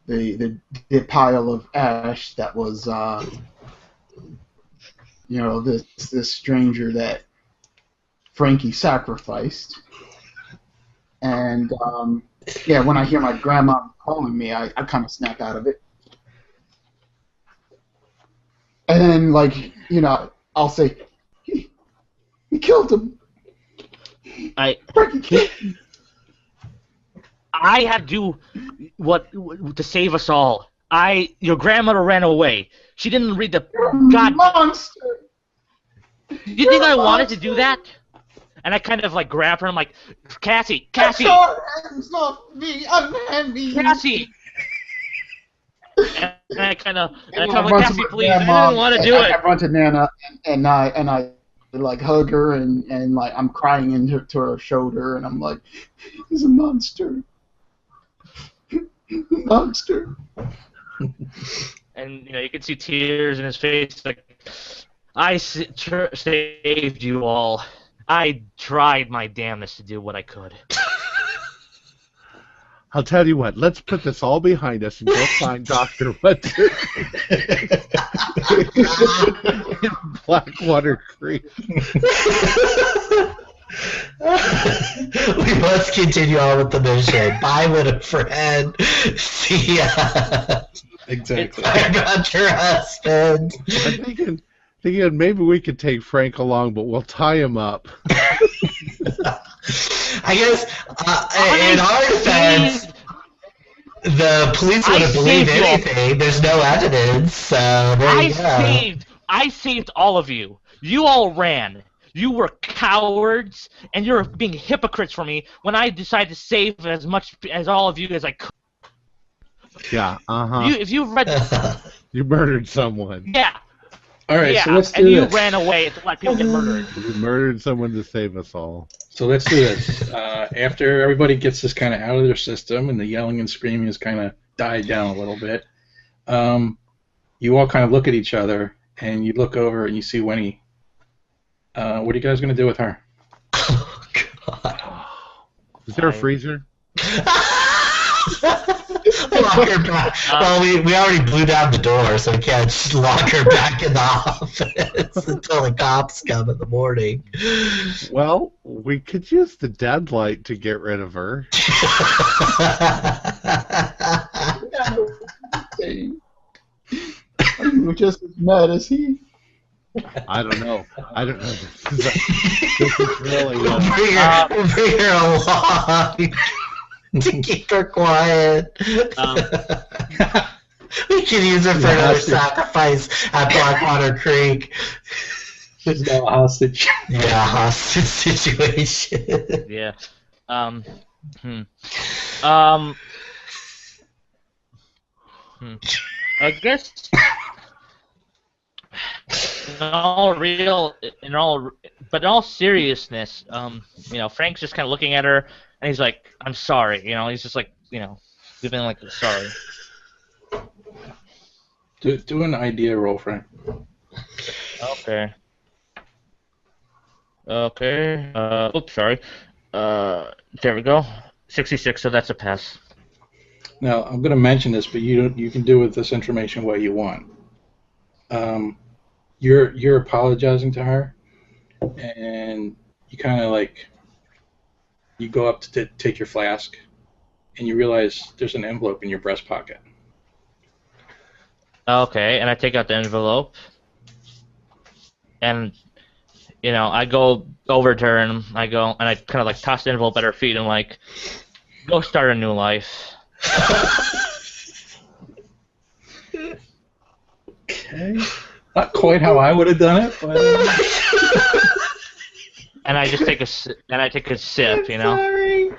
the pile of ash that was, you know, this stranger that Frankie sacrificed, and yeah, when I hear my grandma calling me, I kind of snap out of it. And then, like, you know, I'll say, he killed him. Frankie killed him. I had to do what to save us all. Your grandmother ran away. She didn't read the Monster. You think I wanted to do that? And I kind of like grab her. I'm like, Cassie. Get your hands off me! Unhand me! Cassie. And I kind of like, Cassie, please. I didn't want to do it. I run to Nana and I like hug her and like I'm crying into her shoulder and I'm like, he's a monster. Monster. And you know you can see tears in his face. Like, I saved you all. I tried my damnedest to do what I could. I'll tell you what, let's put this all behind us and go find Dr. What's in Blackwater Creek. We must continue on with the mission. Bye, Winifred. See ya. Exactly. I got your husband. I'm thinking maybe we could take Frank along, but we'll tie him up. I guess, in our defense, the police wouldn't believe anything. There's no evidence, so there you go. I saved all of you. You all ran. You were cowards, and you're being hypocrites for me when I decided to save as much as all of you as I could. Yeah, If you read, you murdered someone. Yeah. All right, yeah, so let's do and you this. ran away to let people get murdered. You murdered someone to save us all. So let's do this. After everybody gets this kind of out of their system and the yelling and screaming has kind of died down a little bit, you all kind of look at each other and you look over and you see Winnie. What are you guys going to do with her? Oh, God. Is there a freezer? Lock her back. Well, we already blew down the door, so we can't just lock her back in the office until the cops come in the morning. Well, we could use the deadlight to get rid of her. You were just as mad as he. I don't know. This is really. We'll bring her along to keep her quiet. We could use her for another sacrifice at Blackwater Creek. There's no hostage. Yeah, hostage situation. Yeah. I guess in all seriousness, Frank's just kind of looking at her, and he's like, "I'm sorry," he's just like, giving like sorry. Do an idea roll, Frank. Okay. Oops, sorry. There we go. 66. So that's a pass. Now I'm going to mention this, but you can do with this information what you want. You're apologizing to her, and you kind of like you go up to take your flask, and you realize there's an envelope in your breast pocket. Okay, and I take out the envelope, and I go over to her and I kind of like toss the envelope at her feet and like, go start a new life. Okay. Not quite how I would have done it, but. And I just take a sip, Sorry.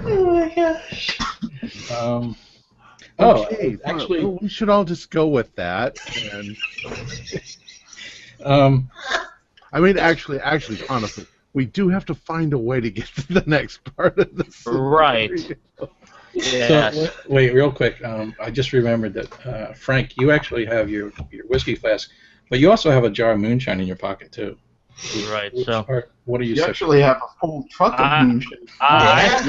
Oh my gosh. Okay, actually, we should all just go with that. And I mean, actually, honestly, we do have to find a way to get to the next part of the story. Right. Yes. So, wait, real quick. I just remembered that, Frank, you actually have your whiskey flask, but you also have a jar of moonshine in your pocket, too. Right, What are you You sipping? actually have a full truck of moonshine. That's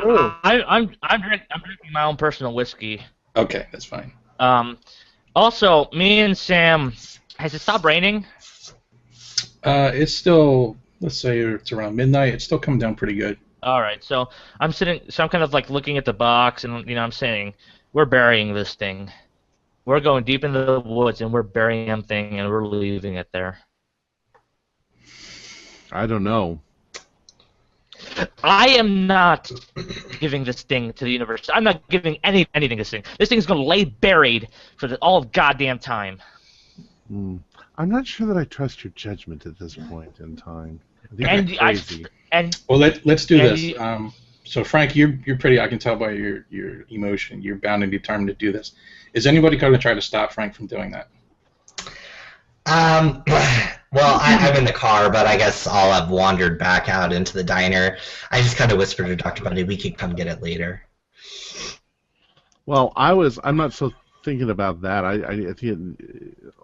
true. I'm drinking my own personal whiskey. Okay, that's fine. Also, me and Sam, has it stopped raining? It's still, let's say it's around midnight. It's still coming down pretty good. All right, so I'm kind of like looking at the box, and I'm saying, we're burying this thing. We're going deep into the woods, and we're burying that thing, and we're leaving it there. I don't know. I am not giving this thing to the universe. I'm not giving anything to this thing. This thing's going to lay buried for all of goddamn time. I'm not sure that I trust your judgment at this point in time. I think you're crazy. Well, let's do this. So, Frank, you're pretty. I can tell by your emotion. You're bound and determined to do this. Is anybody going to try to stop Frank from doing that? Well, I'm in the car, but I guess I'll have wandered back out into the diner. I just kind of whispered to Dr. Bundy, we could come get it later. Well, I'm not so thinking about that. I think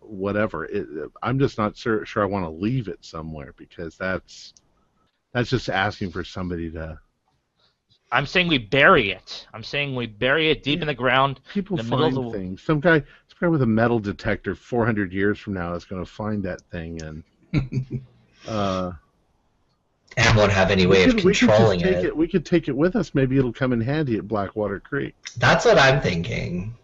whatever. I'm just not sure I want to leave it somewhere, because that's just asking for somebody to. I'm saying we bury it. I'm saying we bury it deep in the ground. People in the middle find of the... things. Some guy with a metal detector 400 years from now is going to find that thing and. And won't have any way of controlling it. We could take it with us. Maybe it'll come in handy at Blackwater Creek. That's what I'm thinking.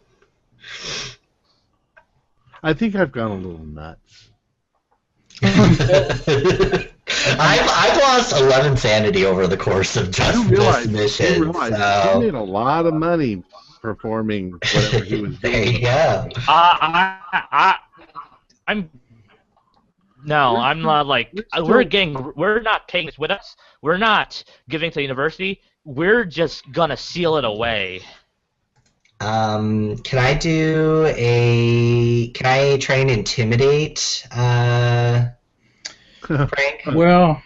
I think I've gone a little nuts. I've lost 11 sanity over the course of just this mission. He made a lot of money performing whatever he was doing. There you go. I'm not like we're not taking this with us. We're not giving to the university. We're just gonna seal it away. Can I try and intimidate Frank? Well,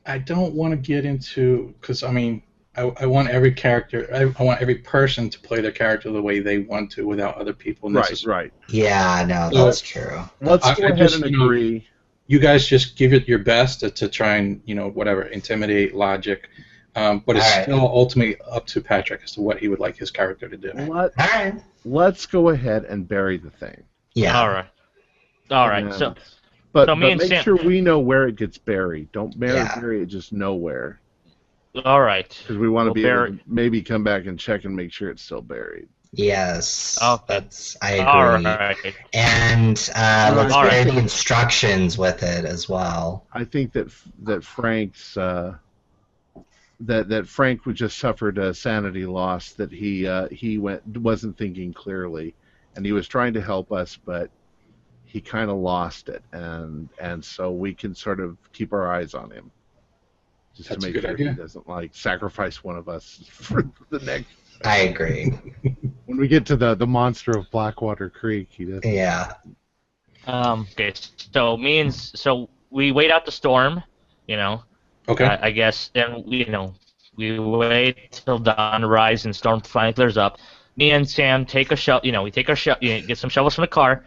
I don't want to get into, because I mean, I want every character, I want every person to play their character the way they want to, without other people necessarily. Right. Yeah, no, that's true. Let's go ahead and agree. You guys just give it your best to try and, whatever, intimidate, logic, but it's still ultimately up to Patrick as to what he would like his character to do. Let's go ahead and bury the thing. Yeah. All right. So make sure we know where it gets buried. Don't bury it just nowhere. All right. Because we want to be able to maybe come back and check and make sure it's still buried. Yes, Okay. I agree. All right. And let's All share right. the instructions with it as well. I think that Frank's that Frank would just suffered a sanity loss. That he wasn't thinking clearly, and he was trying to help us, but he kind of lost it, and so we can sort of keep our eyes on him, just That's a to make good sure idea. he doesn't like sacrifice one of us for the next. I agree. When we get to the monster of Blackwater Creek, he does. Yeah. Okay. So we wait out the storm, you know. Okay. I guess, and we wait till dawn rise and storm finally clears up. Me and Sam take a shovel. We take our get some shovels from the car.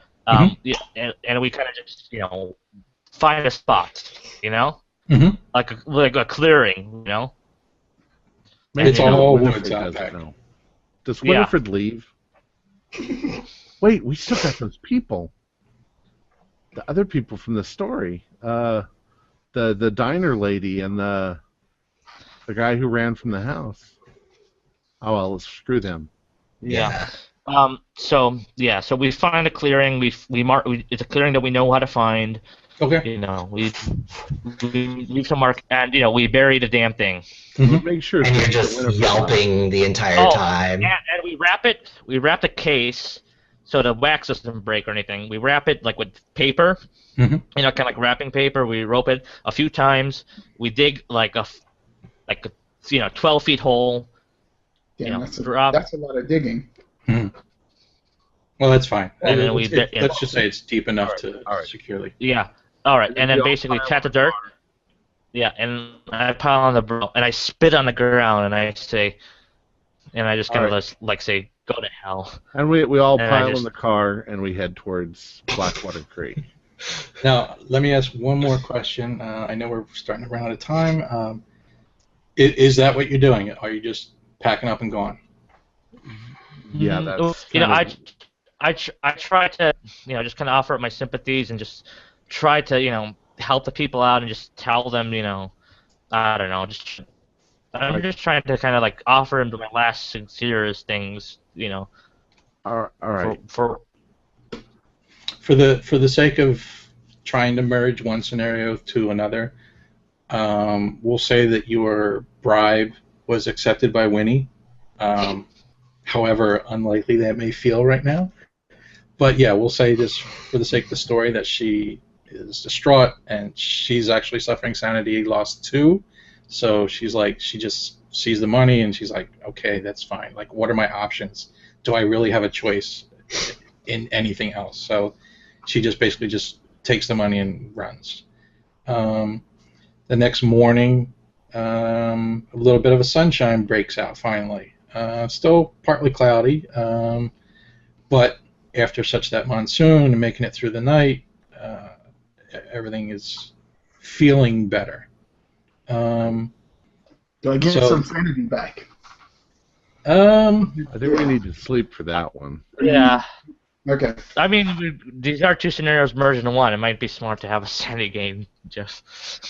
Yeah, and we kind of just find a spot. Mhm. Like a clearing. Maybe It's And, all Winifred woods out doesn't back. know. Does Yeah. Winifred leave? Wait, we still got those people. The other people from the story. The diner lady and the guy who ran from the house. Oh well, let's screw them. Yeah. So we find a clearing. We mark. It's a clearing that we know how to find. Okay. We leave some mark, and we bury the damn thing. Mhm. Make sure. And you're that just Winifred- yelping the entire Oh, time. And we wrap it. We wrap the case so the wax doesn't break or anything. We wrap it like with paper. Mhm. Kind of like wrapping paper. We rope it a few times. We dig like a 12 feet hole. Yeah, that's drop. a lot of digging. Well, that's fine. And then Let's just say it's deep enough to all right. securely. Yeah. All right. And we then all basically pile pat the on the dirt. Yeah, and I pile on the bro, and I spit on the ground, and I say, and I just kind of All just like say, "Go to hell." And we all And I pile in just- the car and we head towards Blackwater Creek. Now, let me ask one more question. I know we're starting to run out of time. Is that what you're doing? Are you just packing up and going? Yeah, that's. kind of- I try to just kind of offer up my sympathies and just try to help the people out and just tell them I don't know, I'm just trying to kind of like offer them my last sincerest things All right. for For the sake of trying to merge one scenario to another, we'll say that your bribe was accepted by Winnie. However unlikely that may feel right now. But yeah, we'll say just for the sake of the story that she is distraught and she's actually suffering sanity loss too. So she's like, she just sees the money and she's like, okay, that's fine. Like, what are my options? Do I really have a choice in anything else? So she just basically just takes the money and runs. The next morning, a little bit of a sunshine breaks out finally. Still partly cloudy, but after such that monsoon and making it through the night, everything is feeling better. Do I get So- some sanity back? I think we need to sleep for that one. yeah. Okay. I mean, these are two scenarios merged into one. It might be smart to have a sanity game, Jeff.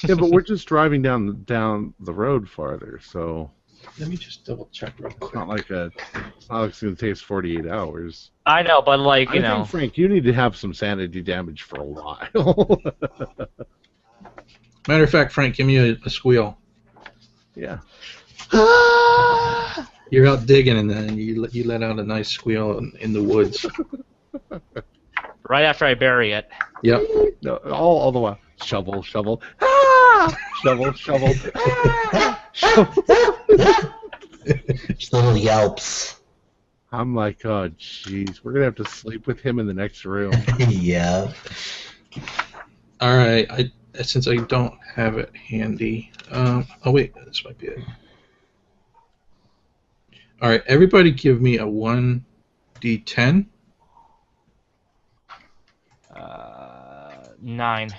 Yeah, but we're just driving down the road farther, so Let me just double check real it's quick. not like it's going to take us 48 hours. I know, but like I think, Frank, you need to have some sanity damage for a while. Matter of fact, Frank, give me a squeal. Yeah. You're out digging and then you let out a nice squeal in the woods. right after I bury it. Yep. No, all the while. Shovel, shovel. Ah! Shovel, shovel. Ah! Shovel. Just little yelps. I'm like, oh, jeez. We're going to have to sleep with him in the next room. Yeah. All right. Since I don't have it handy. Oh wait, this might be it. All right, everybody, give me a 1d10 9.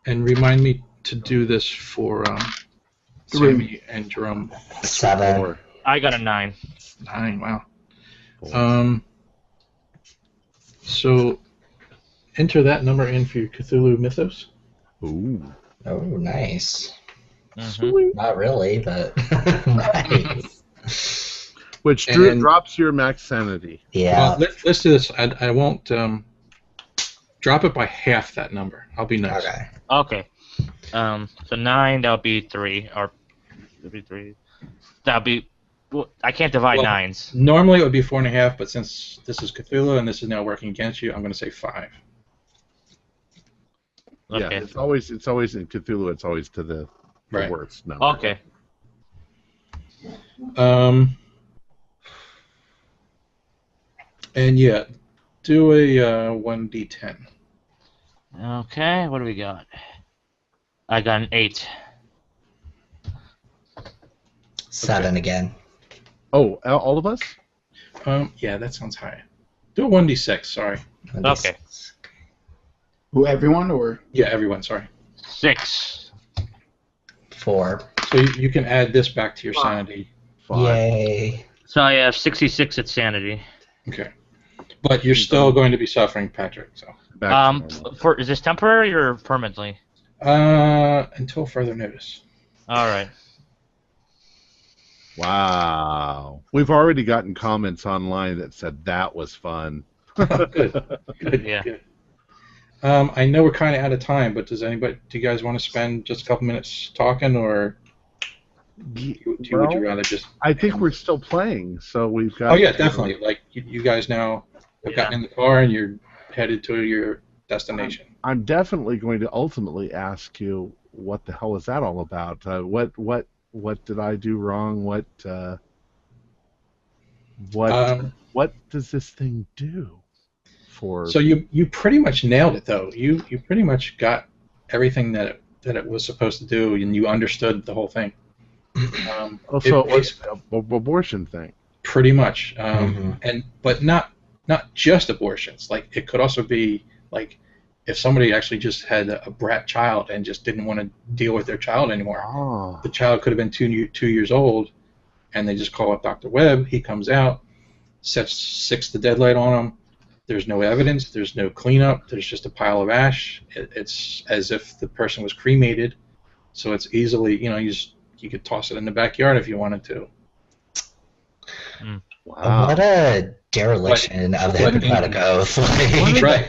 and remind me to do this for Sammy and Jerome. 7. Or I got a 9. 9. Wow. 4. So enter that number in for your Cthulhu Mythos. Ooh. Oh, nice. Mhm. Not really, but nice. Which And- drops your max sanity. Yeah. Well, let's do this. I won't drop it by half that number. I'll be nice. Okay. Okay. So 9, that'll be 3. Or it'll be 3. That'll be. Well, I can't divide Well, nines. Normally it would be 4.5, but since this is Cthulhu and this is now working against you, I'm going to say 5. Okay. Yeah, it's always in Cthulhu. It's always to the Right. worst number. Okay. And yeah, do a 1d10. Okay. What do we got? I got an 8. 7 again. Oh, all of us? Yeah, that sounds high. Do a 1d6. Sorry. Okay. Who, everyone, or? Yeah, everyone. Sorry. 6. 4. So you can add this back to your sanity. 5. Yay. So I have 66 at sanity. Okay. But you're still going to be suffering, Patrick. So. Back to normal. Is this temporary or permanently? Until further notice. All right. Wow. We've already gotten comments online that said that was fun. Good. Yeah. Good. I know we're kind of out of time, but do you guys want to spend just a couple minutes talking, or would you rather just? I think we're still playing, so we've got. Oh yeah, definitely. Like you guys now have gotten in the car and you're headed to your destination. I'm definitely going to ultimately ask you, what the hell is that all about? What did I do wrong? What does this thing do? So you pretty much nailed it, though. You pretty much got everything that it was supposed to do, and you understood the whole thing. So it was an abortion thing. Pretty much, but not just abortions. Like it could also be like if somebody actually just had a brat child and just didn't want to deal with their child anymore. Oh. The child could have been 2 years old, and they just call up Dr. Webb. He comes out, sets the deadlight on him. There's no evidence. There's no cleanup. There's just a pile of ash. It's as if the person was cremated. So it's easily, you could toss it in the backyard if you wanted to. Wow. What a dereliction of the Hippocratic Oath.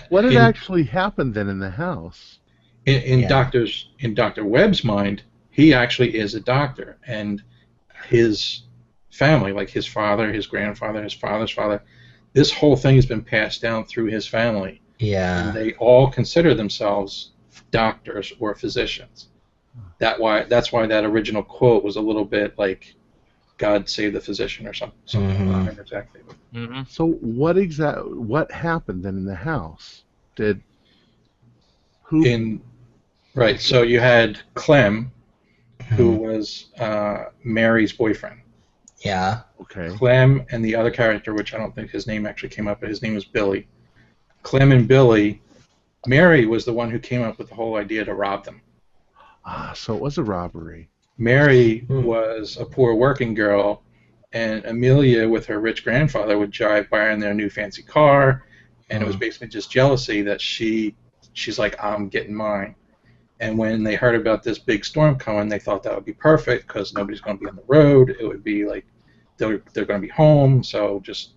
What had actually happened then in the house? In Dr. Webb's mind, he actually is a doctor, and his family, like his father, his grandfather, his father's father, this whole thing has been passed down through his family. Yeah. And they all consider themselves doctors or physicians. That's why that original quote was a little bit like, "God save the physician" or something. I don't remember exactly. Mm-hmm. So what happened then in the house? Right. So you had Clem, who was Mary's boyfriend. Yeah. Okay. Clem and the other character, which I don't think his name actually came up, but his name was Billy. Clem and Billy. Mary was the one who came up with the whole idea to rob them. So it was a robbery. Mary was a poor working girl, and Amelia, with her rich grandfather, would drive by in their new fancy car, and it was basically just jealousy that she's like, "I'm getting mine." And when they heard about this big storm coming, they thought that would be perfect because nobody's going to be on the road. It would be like they're going to be home, so just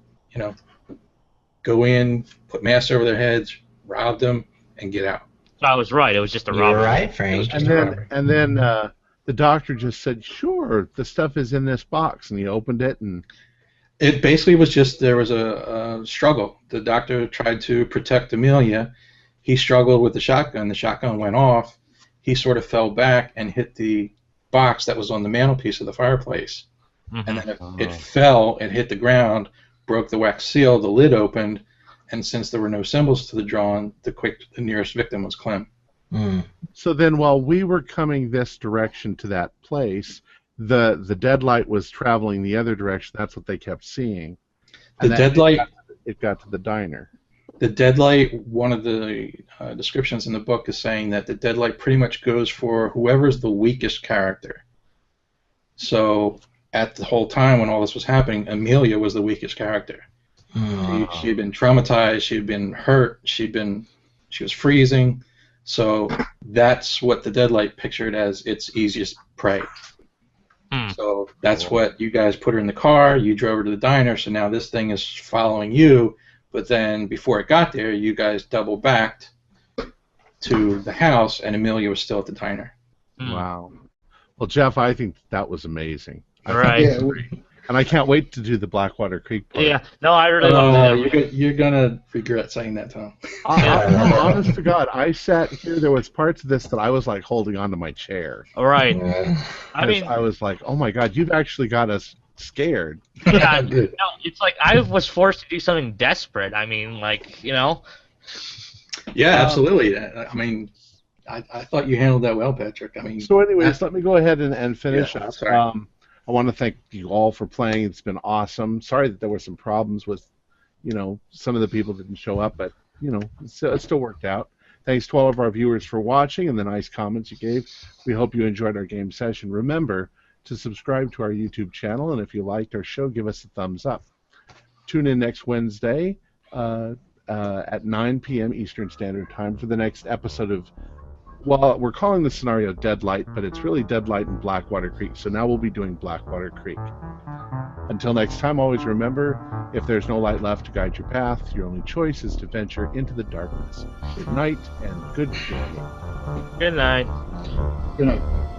go in, put masks over their heads, rob them, and get out. So I was right. It was just a You're robbery. right, Frank. And then the doctor just said, "Sure, the stuff is in this box," and he opened it, and it basically was just there was a struggle. The doctor tried to protect Amelia. He struggled with the shotgun. The shotgun went off. He sort of fell back and hit the box that was on the mantelpiece of the fireplace. Mm-hmm. And then it fell, it hit the ground, broke the wax seal, the lid opened, and since there were no symbols to the drawing, the nearest victim was Clem. So then while we were coming this direction to that place, the deadlight was traveling the other direction. That's what they kept seeing. And it got to the diner. The deadlight, one of the descriptions in the book is saying that the deadlight pretty much goes for whoever's the weakest character. So at the whole time when all this was happening, Amelia was the weakest character. She had been traumatized, she had been hurt, she was freezing. So that's what the deadlight pictured as its easiest prey. So that's what you guys put her in the car. You drove her to the diner. So now this thing is following you. But then before it got there, you guys double backed to the house, and Amelia was still at the diner. Wow. Well, Jeff, I think that was amazing. Right. Yeah, And I can't wait to do the Blackwater Creek part. Yeah. No, I really love that. You're gonna regret saying that, Tom. Honest to God, I sat here. There was parts of this that I was like holding onto my chair. Right. I 'Cause mean, I was like, "Oh my God, you've actually got us scared." yeah, no, it's like I was forced to do something desperate. I mean, like, you know. Yeah, absolutely. I mean, I thought you handled that well, Patrick. I mean. So, anyways, let me go ahead and finish Yeah, up. sorry. I want to thank you all for playing. It's been awesome. Sorry that there were some problems with, some of the people didn't show up, but it still worked out. Thanks to all of our viewers for watching and the nice comments you gave. We hope you enjoyed our game session. Remember to subscribe to our YouTube channel, and if you liked our show, give us a thumbs up. Tune in next Wednesday at 9 p.m. Eastern Standard Time for the next episode of, well, we're calling the scenario Deadlight, but it's really Deadlight and Blackwater Creek, so now we'll be doing Blackwater Creek. Until next time, always remember, if there's no light left to guide your path, your only choice is to venture into the darkness. Good night and good day. Good night. good night.